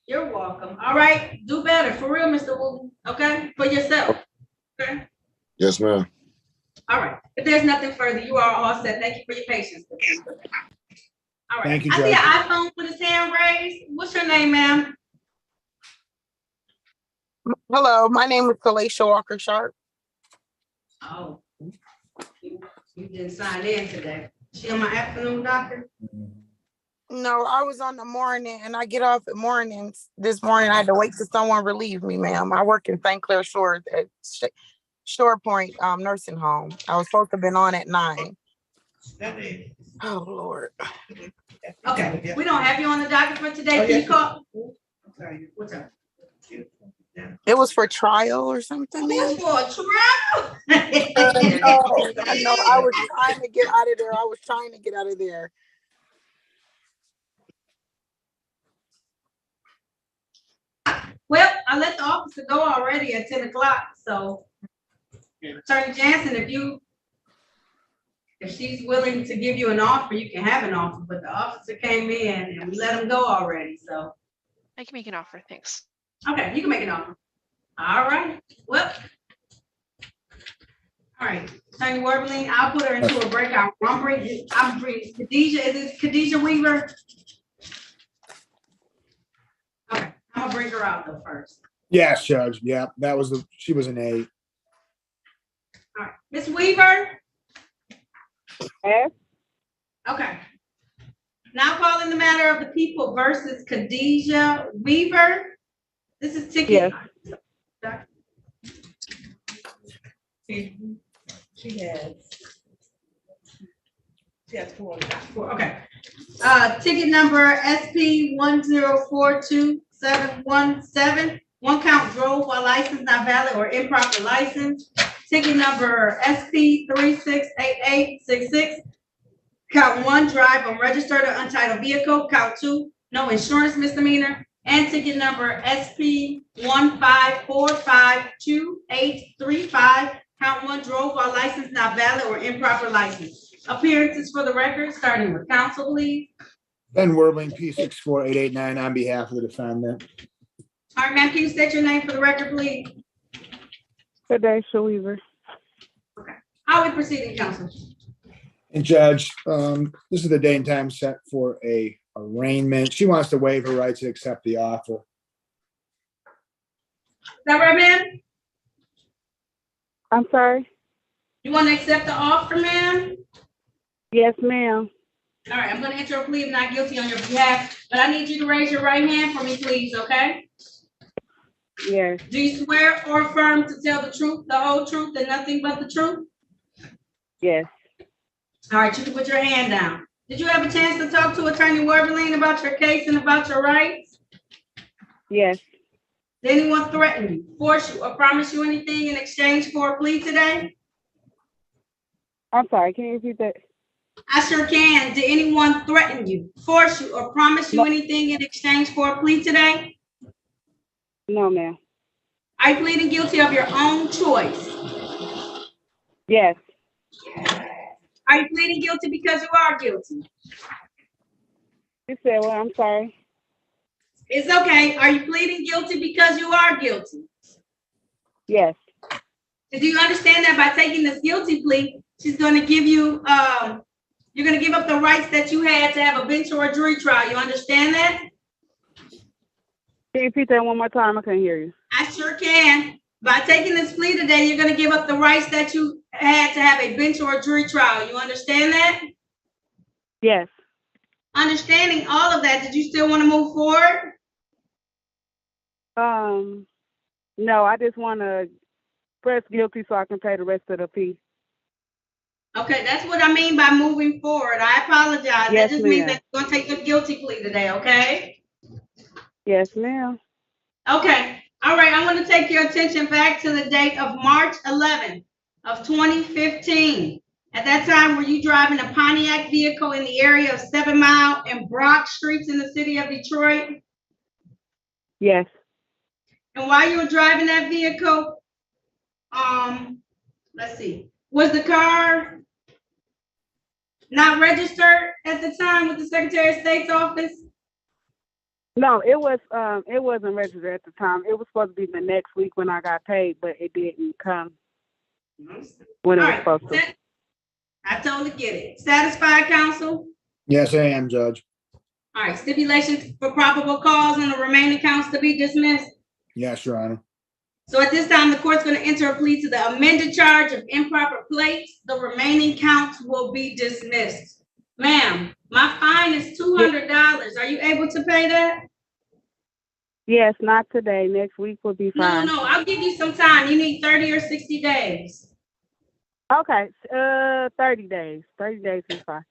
You're welcome. All right, do better, for real, Mr. Wooten, okay? For yourself, okay? Yes, ma'am. All right, if there's nothing further, you are all set. Thank you for your patience. All right, Thank you, I see Judge. an iPhone with his hand raised. What's your name, ma'am? Hello, my name is Kalaisha Walker Sharp. Oh, you didn't sign in today. She on my afternoon, doctor? No, I was on the morning and I get off at mornings. This morning I had to wait till someone relieve me, ma'am. I work in St. Clair Shores at Shore Point Nursing Home. I was supposed to have been on at 9. Oh, Lord. Okay, we don't have you on the docket for today. Can you call? Sorry, what's up? It was for trial or something, ma'am? Who's for a trial? I know. I was trying to get out of there. Well, I let the officer go already at 10 o'clock, so Attorney Jansen, if she's willing to give you an offer, you can have an offer, but the officer came in and we let him go already, so. I can make an offer, thanks. Okay, you can make an offer. All right, well. All right, Attorney Werbeling, I'll put her into a breakout. I'm bringing Khadijah, is it Khadijah Weaver? Okay, I'm gonna bring her out though first. Yes, Judge. Yeah, she was an 8. All right, Ms. Weaver? Yes. Okay. Now calling the matter of the people versus Khadijah Weaver. This is ticket. Yes. She has 4. Okay. Ticket number SP 1042717. One count drove while license not valid or improper license. Ticket number SP 368866. Count 1, drive unregistered or untitled vehicle. Count 2, no insurance misdemeanor. And ticket number SP 154528835. Count 1, drove while license not valid or improper license. Appearances for the record, starting with counsel, please. Ben Werbling, P64889, on behalf of the defendant. All right, ma'am, can you state your name for the record, please? Khadijah Weaver. Okay. How are we proceeding, counsel? And Judge, this is the day and time set for a arraignment. She wants to waive her right to accept the offer. that right, ma'am? I'm sorry? You want to accept the offer, ma'am? Yes, ma'am. All right, I'm gonna enter a plea of not guilty on your behalf, but I need you to raise your right hand for me, please, okay? Yes. Do you swear or affirm to tell the truth, the whole truth, and nothing but the truth? Yes. All right, you can put your hand down. Did you have a chance to talk to Attorney Werbeline about your case and about your rights? Yes. Did anyone threaten you, force you, or promise you anything in exchange for a plea today? I'm sorry, can you repeat that? I sure can. Did anyone threaten you, force you, or promise you anything in exchange for a plea today? No, ma'am. Are you pleading guilty of your own choice? Yes. Are you pleading guilty because you are guilty? You said what? I'm sorry. It's okay. Are you pleading guilty because you are guilty? Yes. Do you understand that by taking this guilty plea, she's going to give you, you're going to give up the rights that you had to have a bench or a jury trial. You understand that? Can you repeat that one more time? I couldn't hear you. I sure can. By taking this plea today, you're going to give up the rights that you had to have a bench or a jury trial. You understand that? Yes. Understanding all of that, did you still want to move forward? No, I just want to press guilty so I can pay the rest of the fee. Okay, that's what I mean by moving forward. I apologize. Yes, That just means ma'am. that you're going to take the guilty plea today, okay? Yes, ma'am. Okay. All right, I want to take your attention back to the date of March 11th of 2015. At that time, were you driving a Pontiac vehicle in the area of 7 Mile and Brock Streets in the city of Detroit? Yes. And while you were driving that vehicle, let's see, was the car not registered at the time with the Secretary of State's office? No, it wasn't registered at the time. It was supposed to be the next week when I got paid, but it didn't come when it was supposed to. I totally get it. Satisfied, counsel? Yes, I am, Judge. All right, stipulations for probable cause on the remaining counts to be dismissed. Yes, Your Honor. So at this time, the court's going to enter a plea to the amended charge of improper plates. The remaining counts will be dismissed. Ma'am, my fine is $200. Are you able to pay that? Yes, not today. Next week will be fine. No, I'll give you some time. You need 30 or 60 days. Okay, 30 days. 30 days is fine.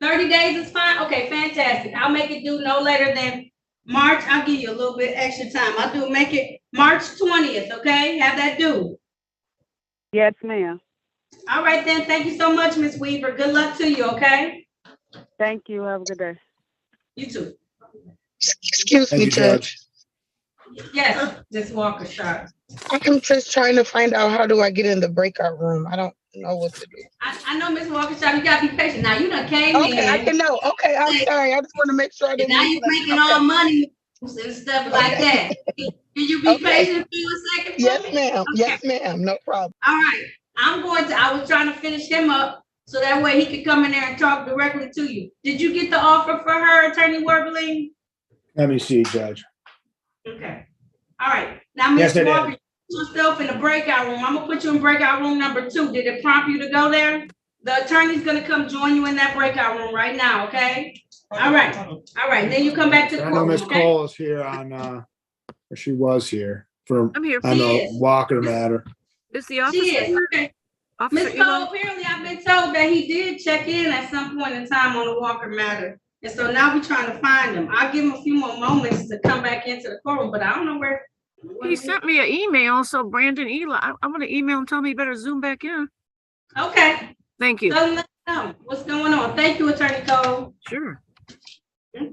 30 days is fine? Okay, fantastic. I'll make it due no later than March. I'll give you a little bit extra time. Make it March 20th, okay? Have that due. Yes, ma'am. All right then. Thank you so much, Ms. Weaver. Good luck to you, okay? Thank you. Have a good day. You too. Excuse Thank me, you, Judge. Yes, Ms. Walker Sharp. I'm just trying to find out how do I get in the breakout room. I don't know what to do. I know, Ms. Walker Sharp, you gotta be patient. Now you done came in. Okay, I can know. Okay, I'm sorry. I just want to make sure I And didn't. now you're making all money and stuff like that. Can you be patient for a second? Yes, me? ma'am. Okay. Yes, ma'am. No problem. All right. I was trying to finish him up so that way he could come in there and talk directly to you. Did you get the offer for her, Attorney Werbeling? Let me see, Judge. Okay. All right. Now, Yes, Ms. I Walker, did. put yourself in the breakout room. I'm gonna put you in breakout room number 2. Did it prompt you to go there? The attorney's gonna come join you in that breakout room right now, okay? All right. All right. Then you come back to the I know courtroom, Miss okay? Cole is here on, or she was here for, I'm here. on She the is. Walker matter. Is the officer She is. here? Okay. Officer Ms. Elo? Cole, apparently I've been told that he did check in at some point in time on the Walker matter. And so now we're trying to find him. I'll give him a few more moments to come back into the courtroom, but I don't know where. He sent me an email, so Brandon Eli, I'm gonna email and tell me he better zoom back in. Okay. Thank you. So let me know what's going on. Thank you, Attorney Cole. Sure. Okay.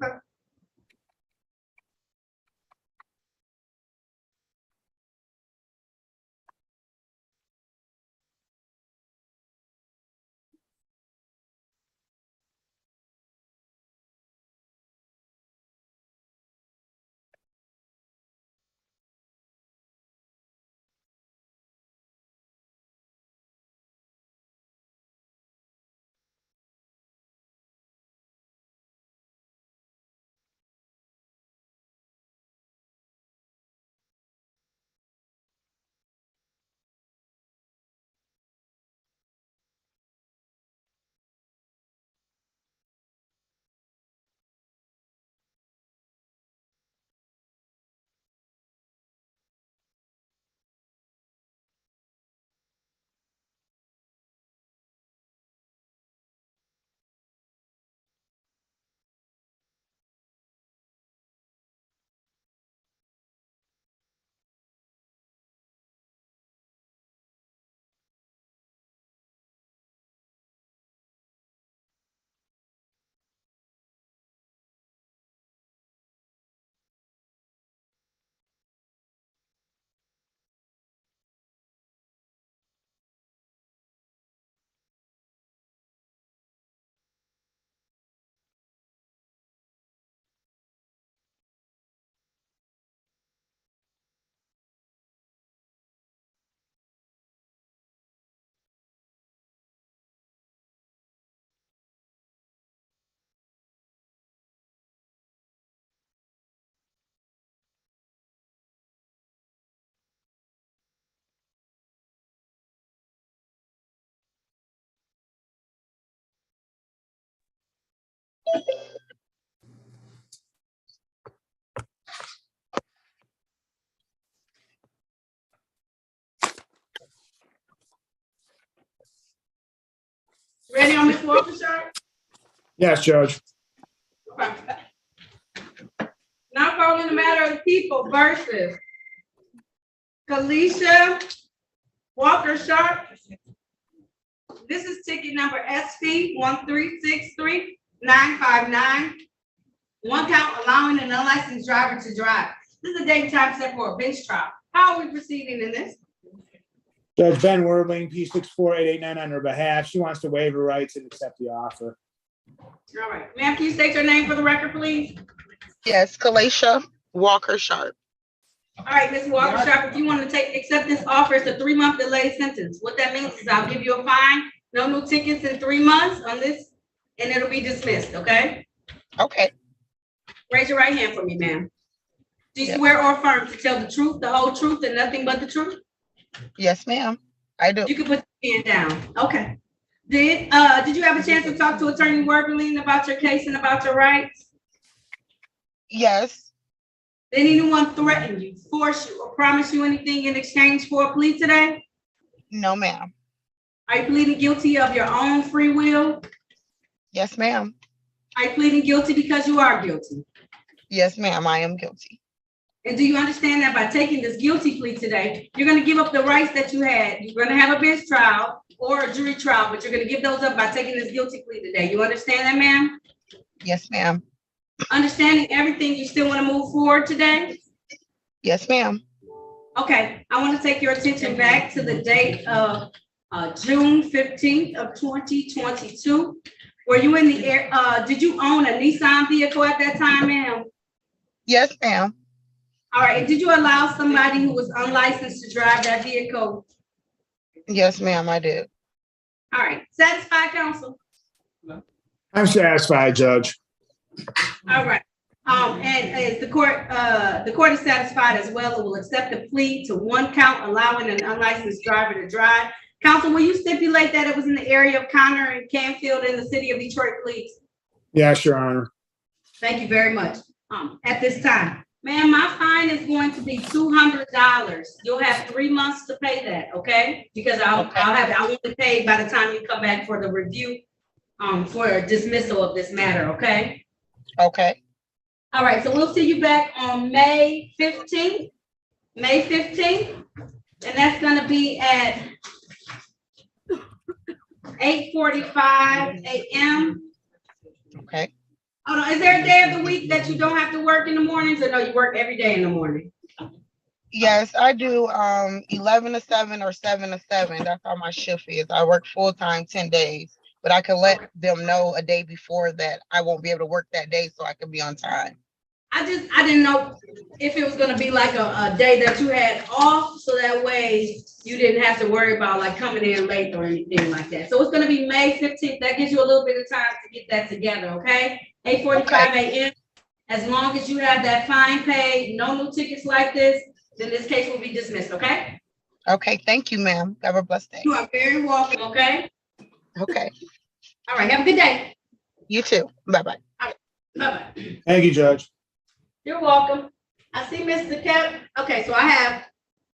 Yes, Judge. Now calling the matter of the people versus Kalisha Walker Sharp. This is ticket number SP 1363959. One count allowing an unlicensed driver to drive. This is a date and time set for a bench trial. How are we proceeding in this? Judge Ben Worthing, P64889 on her behalf. She wants to waive her rights and accept the offer. All right, ma'am, can you state your name for the record, please? Yes, Kalisha Walker Sharp. All right, Ms. Walker Sharp, if you want to accept this offer, it's a 3-month delayed sentence. What that means is I'll give you a fine, no new tickets in 3 months on this, and it'll be dismissed, okay? Okay. Raise your right hand for me, ma'am. Do you swear or affirm to tell the truth, the whole truth, and nothing but the truth? Yes, ma'am. I do. You can put your hand down. Okay. Did you have a chance to talk to Attorney Worberlin about your case and about your rights? Yes. Did anyone threaten you, force you, or promise you anything in exchange for a plea today? No, ma'am. Are you pleading guilty of your own free will? Yes, ma'am. Are you pleading guilty because you are guilty? Yes, ma'am. I am guilty. And do you understand that by taking this guilty plea today, you're going to give up the rights that you had? You're going to have a bench trial or a jury trial, but you're going to give those up by taking this guilty plea today. You understand that, ma'am? Yes, ma'am. Understanding everything, you still want to move forward today? Yes, ma'am. Okay, I want to take your attention back to the date of June 15th of 2022. Were you in the air? Did you own a Nissan vehicle at that time, ma'am? Yes, ma'am. All right, did you allow somebody who was unlicensed to drive that vehicle? Yes, ma'am, I did. All right, satisfied, counsel? I'm satisfied, Judge. All right, and as the court is satisfied as well, it will accept the plea to 1 count allowing an unlicensed driver to drive. Counsel, will you stipulate that it was in the area of Connor and Canfield in the city of Detroit, please? Yes, Your Honor. Thank you very much. At this time, ma'am, my fine is going to be $200. You'll have 3 months to pay that, okay? Because I won't be paid by the time you come back for the review, for a dismissal of this matter, okay? Okay. All right, so we'll see you back on May 15th, and that's gonna be at 8:45 a.m. Okay. Hold on, is there a day of the week that you don't have to work in the mornings, or no, you work every day in the morning? Yes, I do 11 to 7 or 7 to 7. That's how my shift is. I work full time 10 days, but I can let them know a day before that I won't be able to work that day so I can be on time. I didn't know if it was gonna be like a day that you had off, so that way you didn't have to worry about like coming in late or anything like that. So it's gonna be May 15th. That gives you a little bit of time to get that together, okay? 8:45 a.m. As long as you have that fine paid, no new tickets like this, then this case will be dismissed, okay? Okay, thank you, ma'am. Have a blessed day. You are very welcome, okay? Okay. All right, have a good day. You too. Bye-bye. Bye-bye. Thank you, Judge. You're welcome. I see Mr. Kevin. Okay, so I have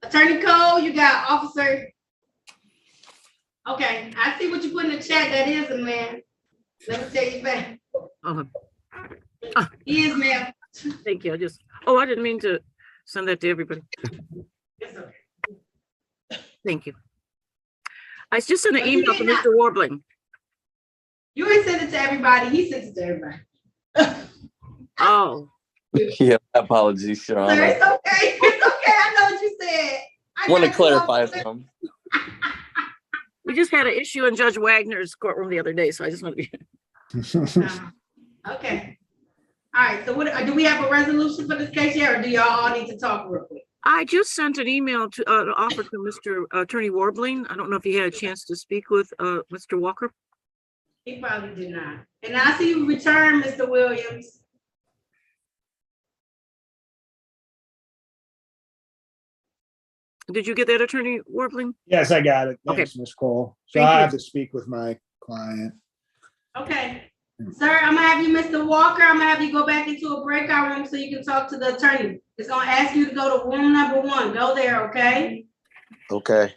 Attorney Cole, you got Officer. Okay, I see what you put in the chat. That is a man. Let me tell you back. He is, ma'am. Thank you. I didn't mean to send that to everybody. It's okay. Thank you. I just sent an email to Mr. Warbling. You ain't sent it to everybody. He sent it to everybody. Oh. Yeah, apologies, Your Sir, Honor. it's okay. It's okay. I know what you said. Want to clarify something. We just had an issue in Judge Wagner's courtroom the other day, so I just want to be. Okay. All right. So what do we have a resolution for this case yet, or do y'all all need to talk real quick? I just sent an email to an offer to Mr. Attorney Warbling. I don't know if he had a chance to speak with Mr. Walker. He probably did not. And I see you return, Mr. Williams. Did you get that, Attorney Warbling? Yes, I got it. Okay. Thanks, Ms. Cole. So Thank I you. have to speak with my client. Okay. Sir, I'm gonna have you, Mr. Walker, I'm gonna have you go back into a breakout room so you can talk to the attorney. It's gonna ask you to go to room number 1. Go there, okay? Okay.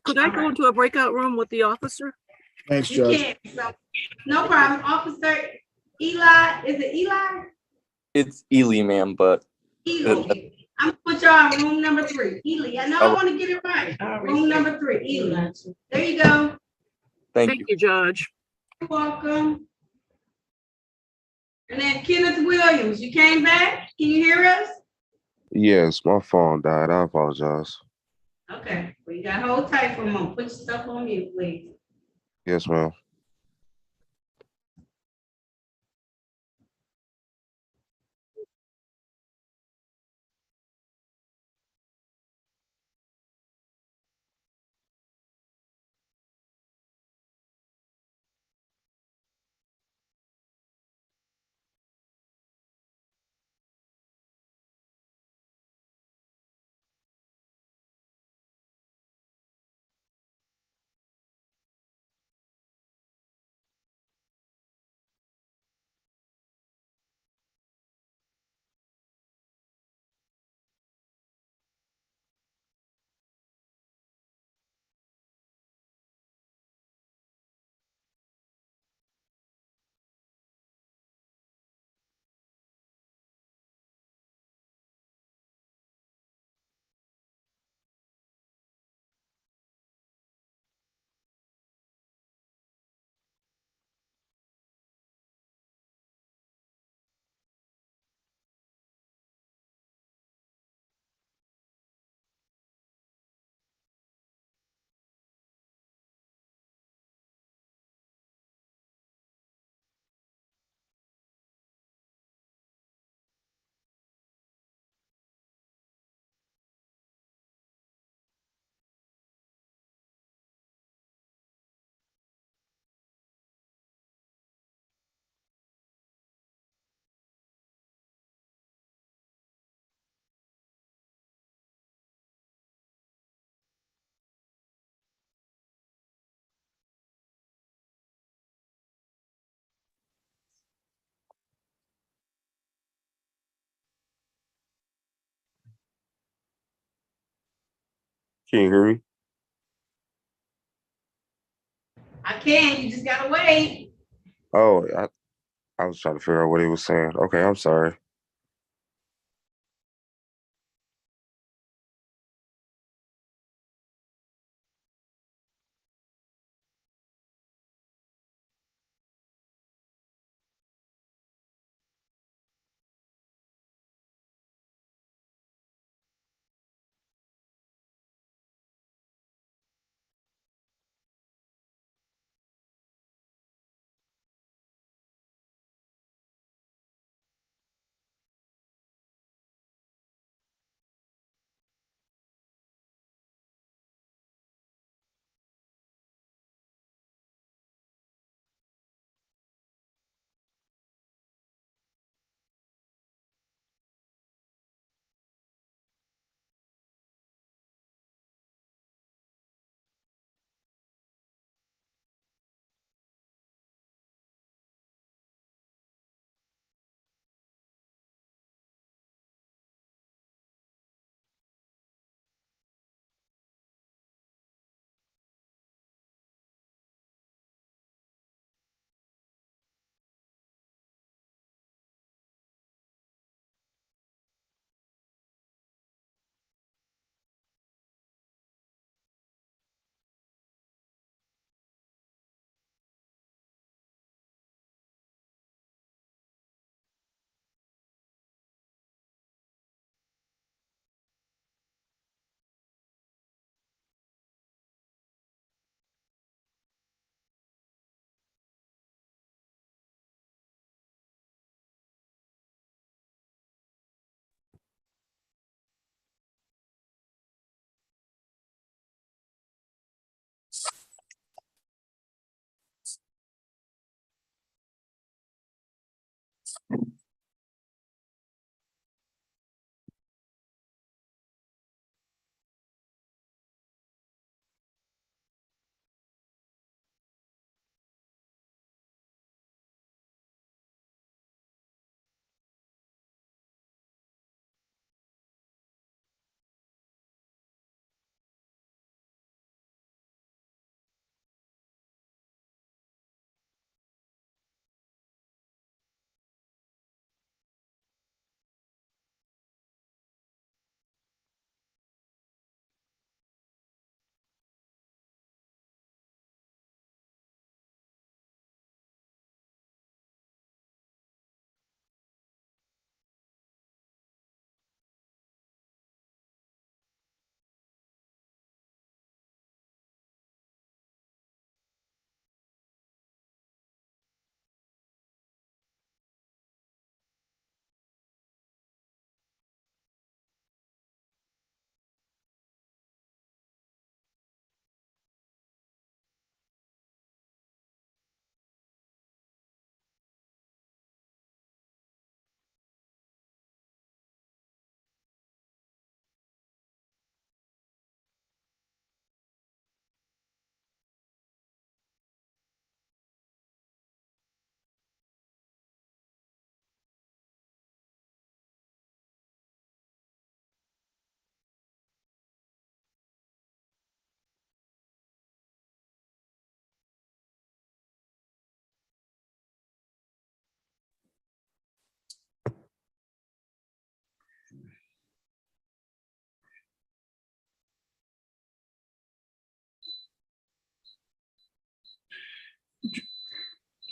Could I go into a breakout room with the officer? Thanks, You Judge. can't, so, no problem. Officer Eli, is it Eli? It's Ely, ma'am, but Elo. I'm gonna put y'all in room number 3. Ely, I know I all right, want to get it right. Room number 3, Ely. There you go. thank Thank you. you, Judge. You're welcome. And then Kenneth Williams, you came back? Can you hear us? Yes, my phone died. I apologize. Okay, well, you got to hold tight for a moment. Put yourself on mute, please. Yes, ma'am. Can you hear me? I can, you just got to wait. Oh, I was trying to figure out what he was saying. Okay, I'm sorry.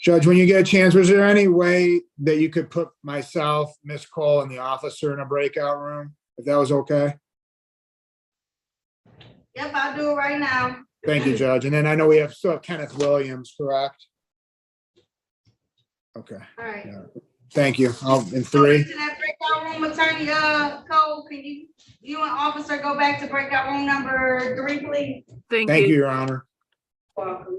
Judge, when you get a chance, was there any way that you could put myself, Miss Cole, and the officer in a breakout room, if that was okay? Yep, I'll do it right now. Thank you, Judge. And then I know we still have Kenneth Williams, correct? Okay, All right. yeah. Thank you. In Go three. back to that breakout room, Attorney Cole, can you and officer go back to breakout room number 3, please? Thank Thank you, you. Your Honor. Welcome.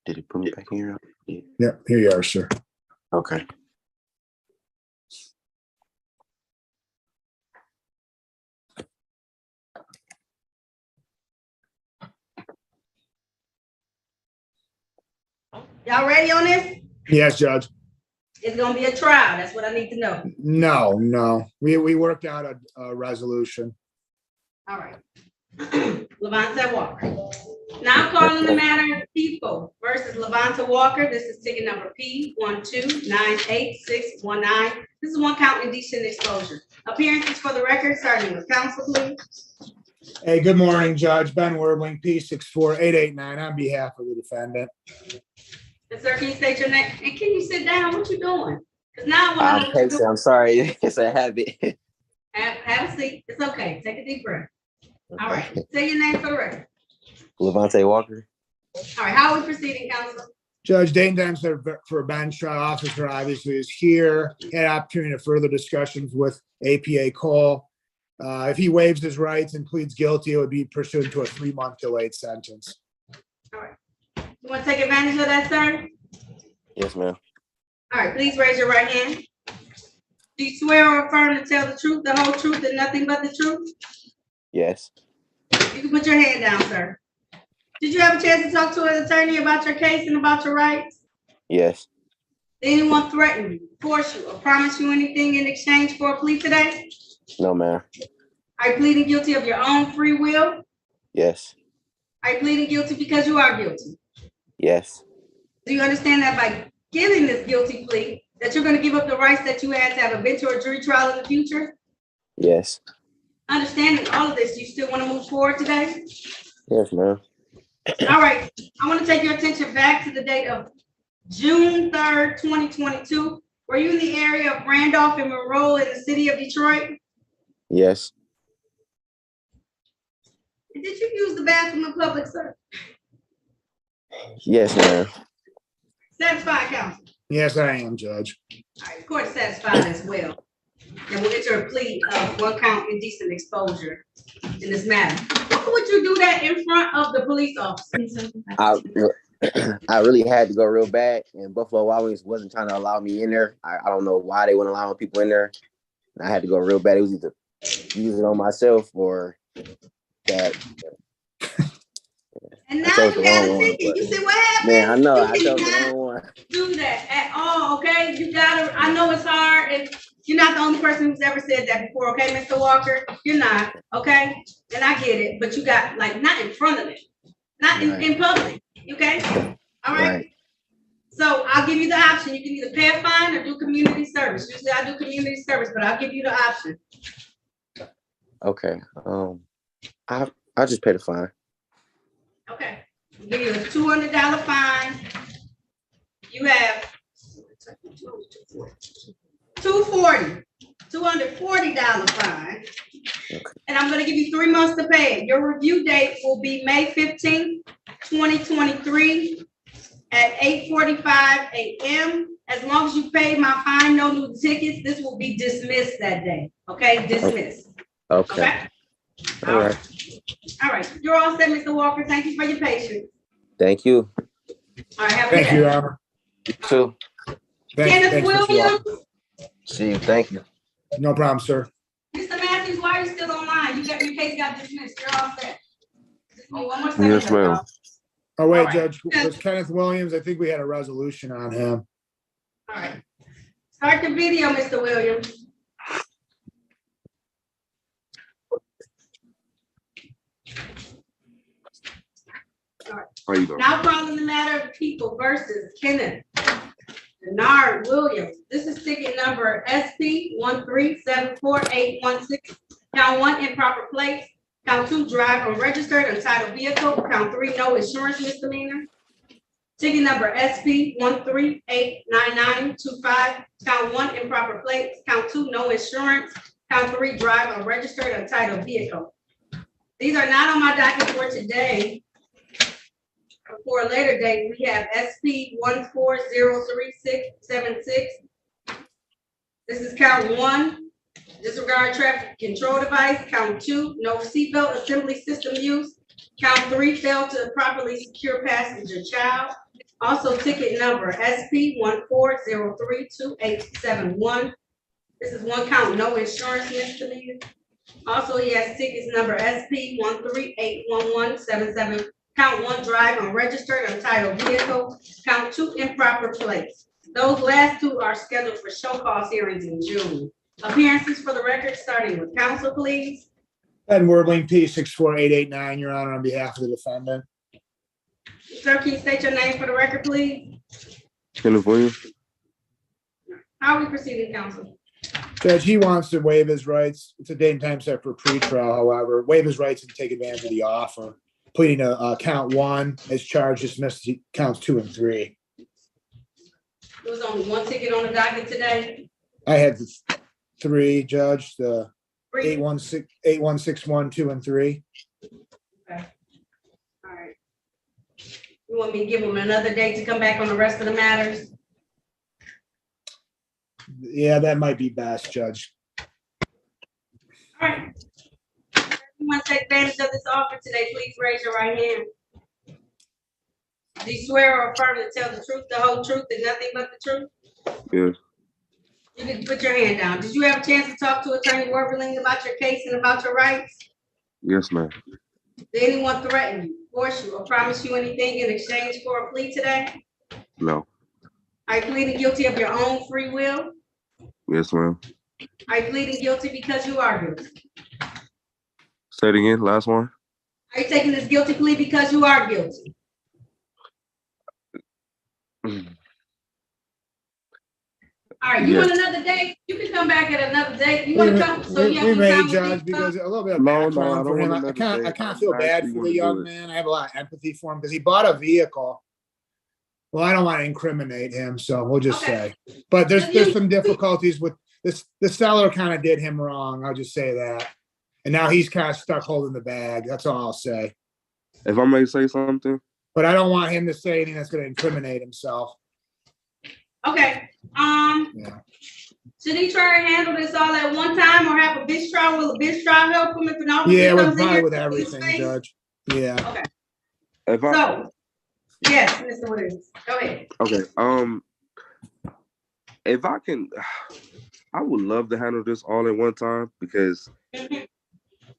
Did it put me back in here? Yeah. Yeah, here you are, sir. Okay. Y'all ready on this? Yes, Judge. It's gonna be a trial. That's what I need to know. No. We worked out a resolution. All right. Levante Walker. Now calling the matter of People versus Levante Walker. This is ticket number P1298619. This is one count indecent exposure. Appearances for the record, starting with counsel, please. Hey, good morning, Judge. Ben Werbling, P64889 on behalf of the defendant. And sir, can you state your name? And can you sit down? What you doing? Because now I want to know I'm what you're pacing. doing. I'm sorry. It's a habit. Have a seat. It's okay. Take a deep breath. All right. Say your name for the record. Levante Walker. All right. How are we proceeding, counsel? Judge, date and time set for a bench trial. Officer obviously is here. Had opportunity to further discussions with APA Cole. If he waives his rights and pleads guilty, it would be pursuant to a 3-month delayed sentence. All right. You want to take advantage of that, sir? Yes, ma'am. All right. Please raise your right hand. Do you swear or affirm to tell the truth, the whole truth, and nothing but the truth? Yes. You can put your hand down, sir. Did you have a chance to talk to an attorney about your case and about your rights? Yes. Did anyone threaten you, force you, or promise you anything in exchange for a plea today? No, ma'am. Are you pleading guilty of your own free will? Yes. Are you pleading guilty because you are guilty? Yes. Do you understand that by giving this guilty plea, that you're going to give up the rights that you had to have a bench or a jury trial in the future? Yes. Understanding all of this, do you still want to move forward today? Yes, ma'am. All right. I want to take your attention back to the date of June 3rd, 2022. Were you in the area of Randolph and Monroe in the city of Detroit? Yes. Did you use the bathroom in public, sir? Yes, ma'am. Satisfied, counsel? Yes, I am, Judge. All right, court is satisfied as well. And we'll enter a plea of 1 count indecent exposure in this matter. Why would you do that in front of the police officer? I really had to go real bad, and Buffalo Wild Wings wasn't trying to allow me in there. I don't know why they wouldn't allow people in there. And I had to go real bad. It was either use it on myself or that. And now you got a ticket. You see what happened? Man, I know. You I chose the cannot wrong one. do that at all, okay? You gotta, I know it's hard, and you're not the only person who's ever said that before, okay, Mr. Walker? You're not, okay? And I get it, but you got, like, not in front of it, not in public, okay? All right? So I'll give you the option. You can either pay a fine or do community service. Usually I do community service, but I'll give you the option. Okay. I just paid a fine. Okay. I'll give you a $200 fine. You have $240 fine. Okay. And I'm gonna give you 3 months to pay it. Your review date will be May 15th, 2023 at 8:45 a.m. As long as you pay my fine, no new tickets, this will be dismissed that day. Okay, dismissed. Okay. All right. All right, you're all set, Mr. Walker. Thank you for your patience. Thank you. All right, have a Thank good you, day. Robert. You too. Kenneth Thanks, Mr. Williams, Walker. See you. Thank you. No problem, sir. Mr. Matthews, why are you still online? You got your case got dismissed. You're all set. Oh, one more second. Yes, ma'am. Oh, wait, All right. Judge, was Kenneth Williams? I think we had a resolution on him. All right. Start the video, Mr. Williams. How you doing? Now calling the matter of People versus Kenneth Denard Williams. This is ticket number SP1374816. Count 1, improper plates. Count 2, drive unregistered untitled vehicle. Count 3, no insurance misdemeanor. Ticket number SP1389925. Count 1, improper plates. Count 2, no insurance. Count 3, drive unregistered untitled vehicle. These are not on my docket for today. For a later date, we have SP1403676. This is count 1, disregard traffic control device. Count 2, no seatbelt assembly system use. Count 3, fail to properly secure passenger child. Also ticket number SP 14032871. This is one count, no insurance misdemeanor. Also, he has tickets number SP 1381177. Count 1, drive unregistered untitled vehicle. Count 2, improper plates. Those last 2 are scheduled for show cause hearings in June. Appearances for the record, starting with counsel, please. Ben Werbling, P64889, Your Honor, on behalf of the defendant. Sir, can you state your name for the record, please? Kenneth Williams. How are we proceeding, counsel? Judge, he wants to waive his rights. It's a date and time set for pretrial, however, waive his rights and take advantage of the offer. Pleading to count 1 as charged, dismissed counts 2 and 3. There was only one ticket on the docket today. I had 3, Judge, the 3. 8161, 2 and 3. Okay. All right. You want me to give him another date to come back on the rest of the matters? Yeah, that might be best, Judge. All right. If you want to take advantage of this offer today, please raise your right hand. Do you swear or affirm to tell the truth, the whole truth, and nothing but the truth? Yes. You can put your hand down. Did you have a chance to talk to Attorney Werberling about your case and about your rights? Yes, ma'am. Did anyone threaten you, force you, or promise you anything in exchange for a plea today? No. Are you pleading guilty of your own free will? Yes, ma'am. Are you pleading guilty because you are guilty? Say it again, last one. Are you taking this guilty plea because you are guilty? All right, you want another date? You can come back at another date. You want to come? So you have We some may, time Judge, with these because folks? a little bit of No, I background for don't him. want I another kind date. of feel I bad actually for wanna the do young it. man. I have a lot of empathy for him because he bought a vehicle. Well, I don't want to incriminate him, so we'll just Okay. say. But Then there's some difficulties with this. The seller kind of did him wrong. I'll just say that. And now he's kind of stuck holding the bag. That's all I'll say. If I may say something. But I don't want him to say anything that's going to incriminate himself. Okay. Yeah. Should he try and handle this all at one time or have a bench trial? Will a bench trial help him if an officer Yeah, comes with in probably here with and his everything, face? Judge. Yeah. Okay. If I So, yes, Mr. Williams, go ahead. okay. If I can, I would love to handle this all at one time because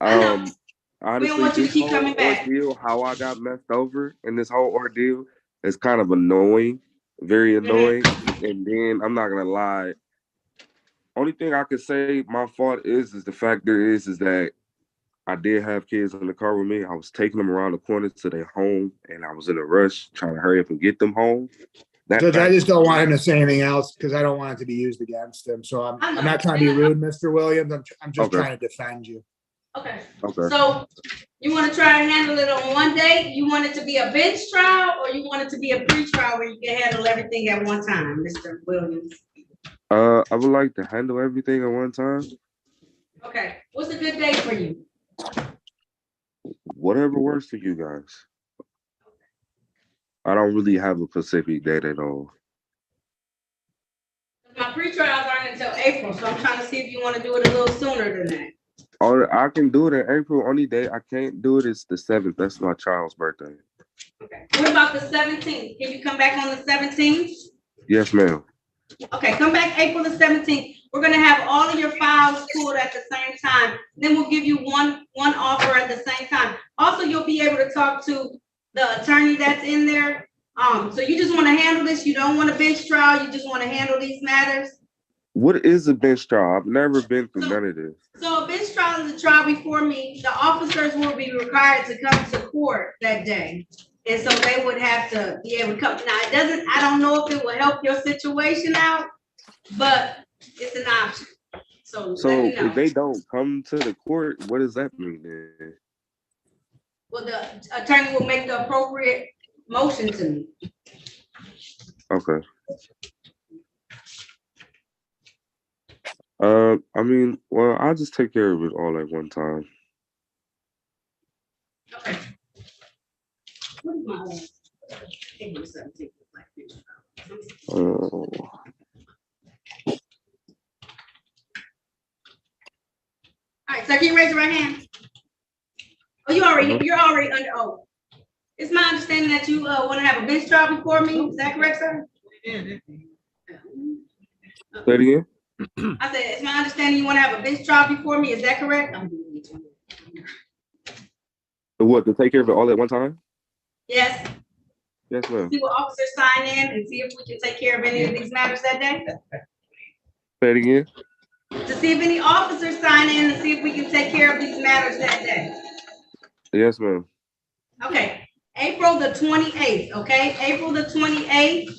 honestly, want you to this keep whole coming back. ordeal, how I got messed over in this whole ordeal is kind of annoying, very annoying. And then I'm not gonna lie. Only thing I could say my fault is the fact is that I did have kids in the car with me. I was taking them around the corner to their home, and I was in a rush trying to hurry up and get them home. Judge, I just don't want him to say anything else because I don't want it to be used against him. So I'm not trying to be rude, Mr. Williams. I'm just trying to defend you. Okay. Okay. So you want to try and handle it on one day? You want it to be a bench trial or you want it to be a pre-trial where you can handle everything at one time, Mr. Williams? I would like to handle everything at one time. Okay. What's a good day for you? Whatever works for you guys. I don't really have a specific date at all. My pre-trials aren't until April, so I'm trying to see if you want to do it a little sooner than that. Or I can do it in April. Only day I can't do it is the 7th. That's my child's birthday. Okay. What about the 17th? Can you come back on the 17th? Yes, ma'am. Okay, come back April the 17th. We're gonna have all of your files pulled at the same time. Then we'll give you one offer at the same time. Also, you'll be able to talk to the attorney that's in there. So you just want to handle this. You don't want a bench trial. You just want to handle these matters. What is a bench trial? I've never been through none of this. So a bench trial is a trial before me. The officers will be required to come to court that day. And so they would have to be able to come. Now, I don't know if it will help your situation out, but it's an option. So let me know. If they don't come to the court, what does that mean then? Well, the attorney will make the appropriate motion to me. Okay. I mean, well, I'll just take care of it all at one time. Okay. What is my Oh. All right, so can you raise your right hand? Oh, you're already under oath. It's my understanding that you want to have a bench trial before me. Is that correct, sir? Say it again. I said, it's my understanding you want to have a bench trial before me. Is that correct? What, to take care of it all at one time? Yes. Yes, ma'am. See what officers sign in and see if we can take care of any of these matters that day. Say it again. To see if any officers sign in and see if we can take care of these matters that day. Yes, ma'am. Okay, April the 28th, okay? April the 28th.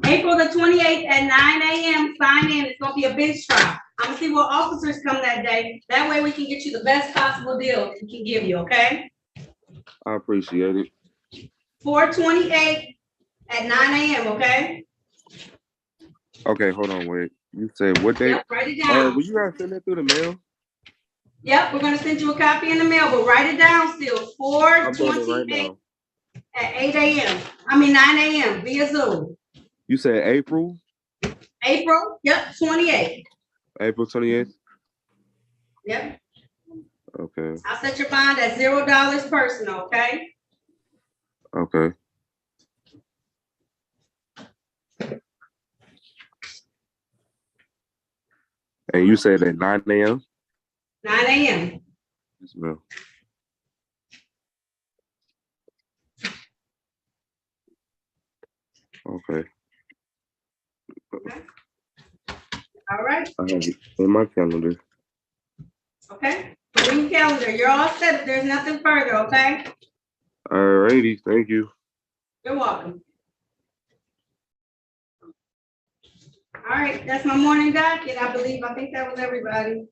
April the 28th at 9 a.m. sign in. It's gonna be a bench trial. I'm gonna see what officers come that day. That way we can get you the best possible deal we can give you, okay? I appreciate it. 4/28 at 9 a.m., okay? Okay, hold on, wait. You said what day? Yep, write it down. Will you guys send that through the mail? Yep, we're gonna send you a copy in the mail, but write it down still. I'm doing it 4/28 right now. at 8 a.m. I mean 9 a.m. via Zoom. You said April? April, yep, 28th. April 28th? Yep. Okay. I'll set your bond at $0 personal, okay? Okay. And you said at 9 a.m.? 9 a.m. Yes, ma'am. Okay. All right, I have it in my calendar. okay? Put in your calendar. You're all set. If there's nothing further, okay? All righty. Thank you. You're welcome. All right, that's my morning docket. I think that was everybody.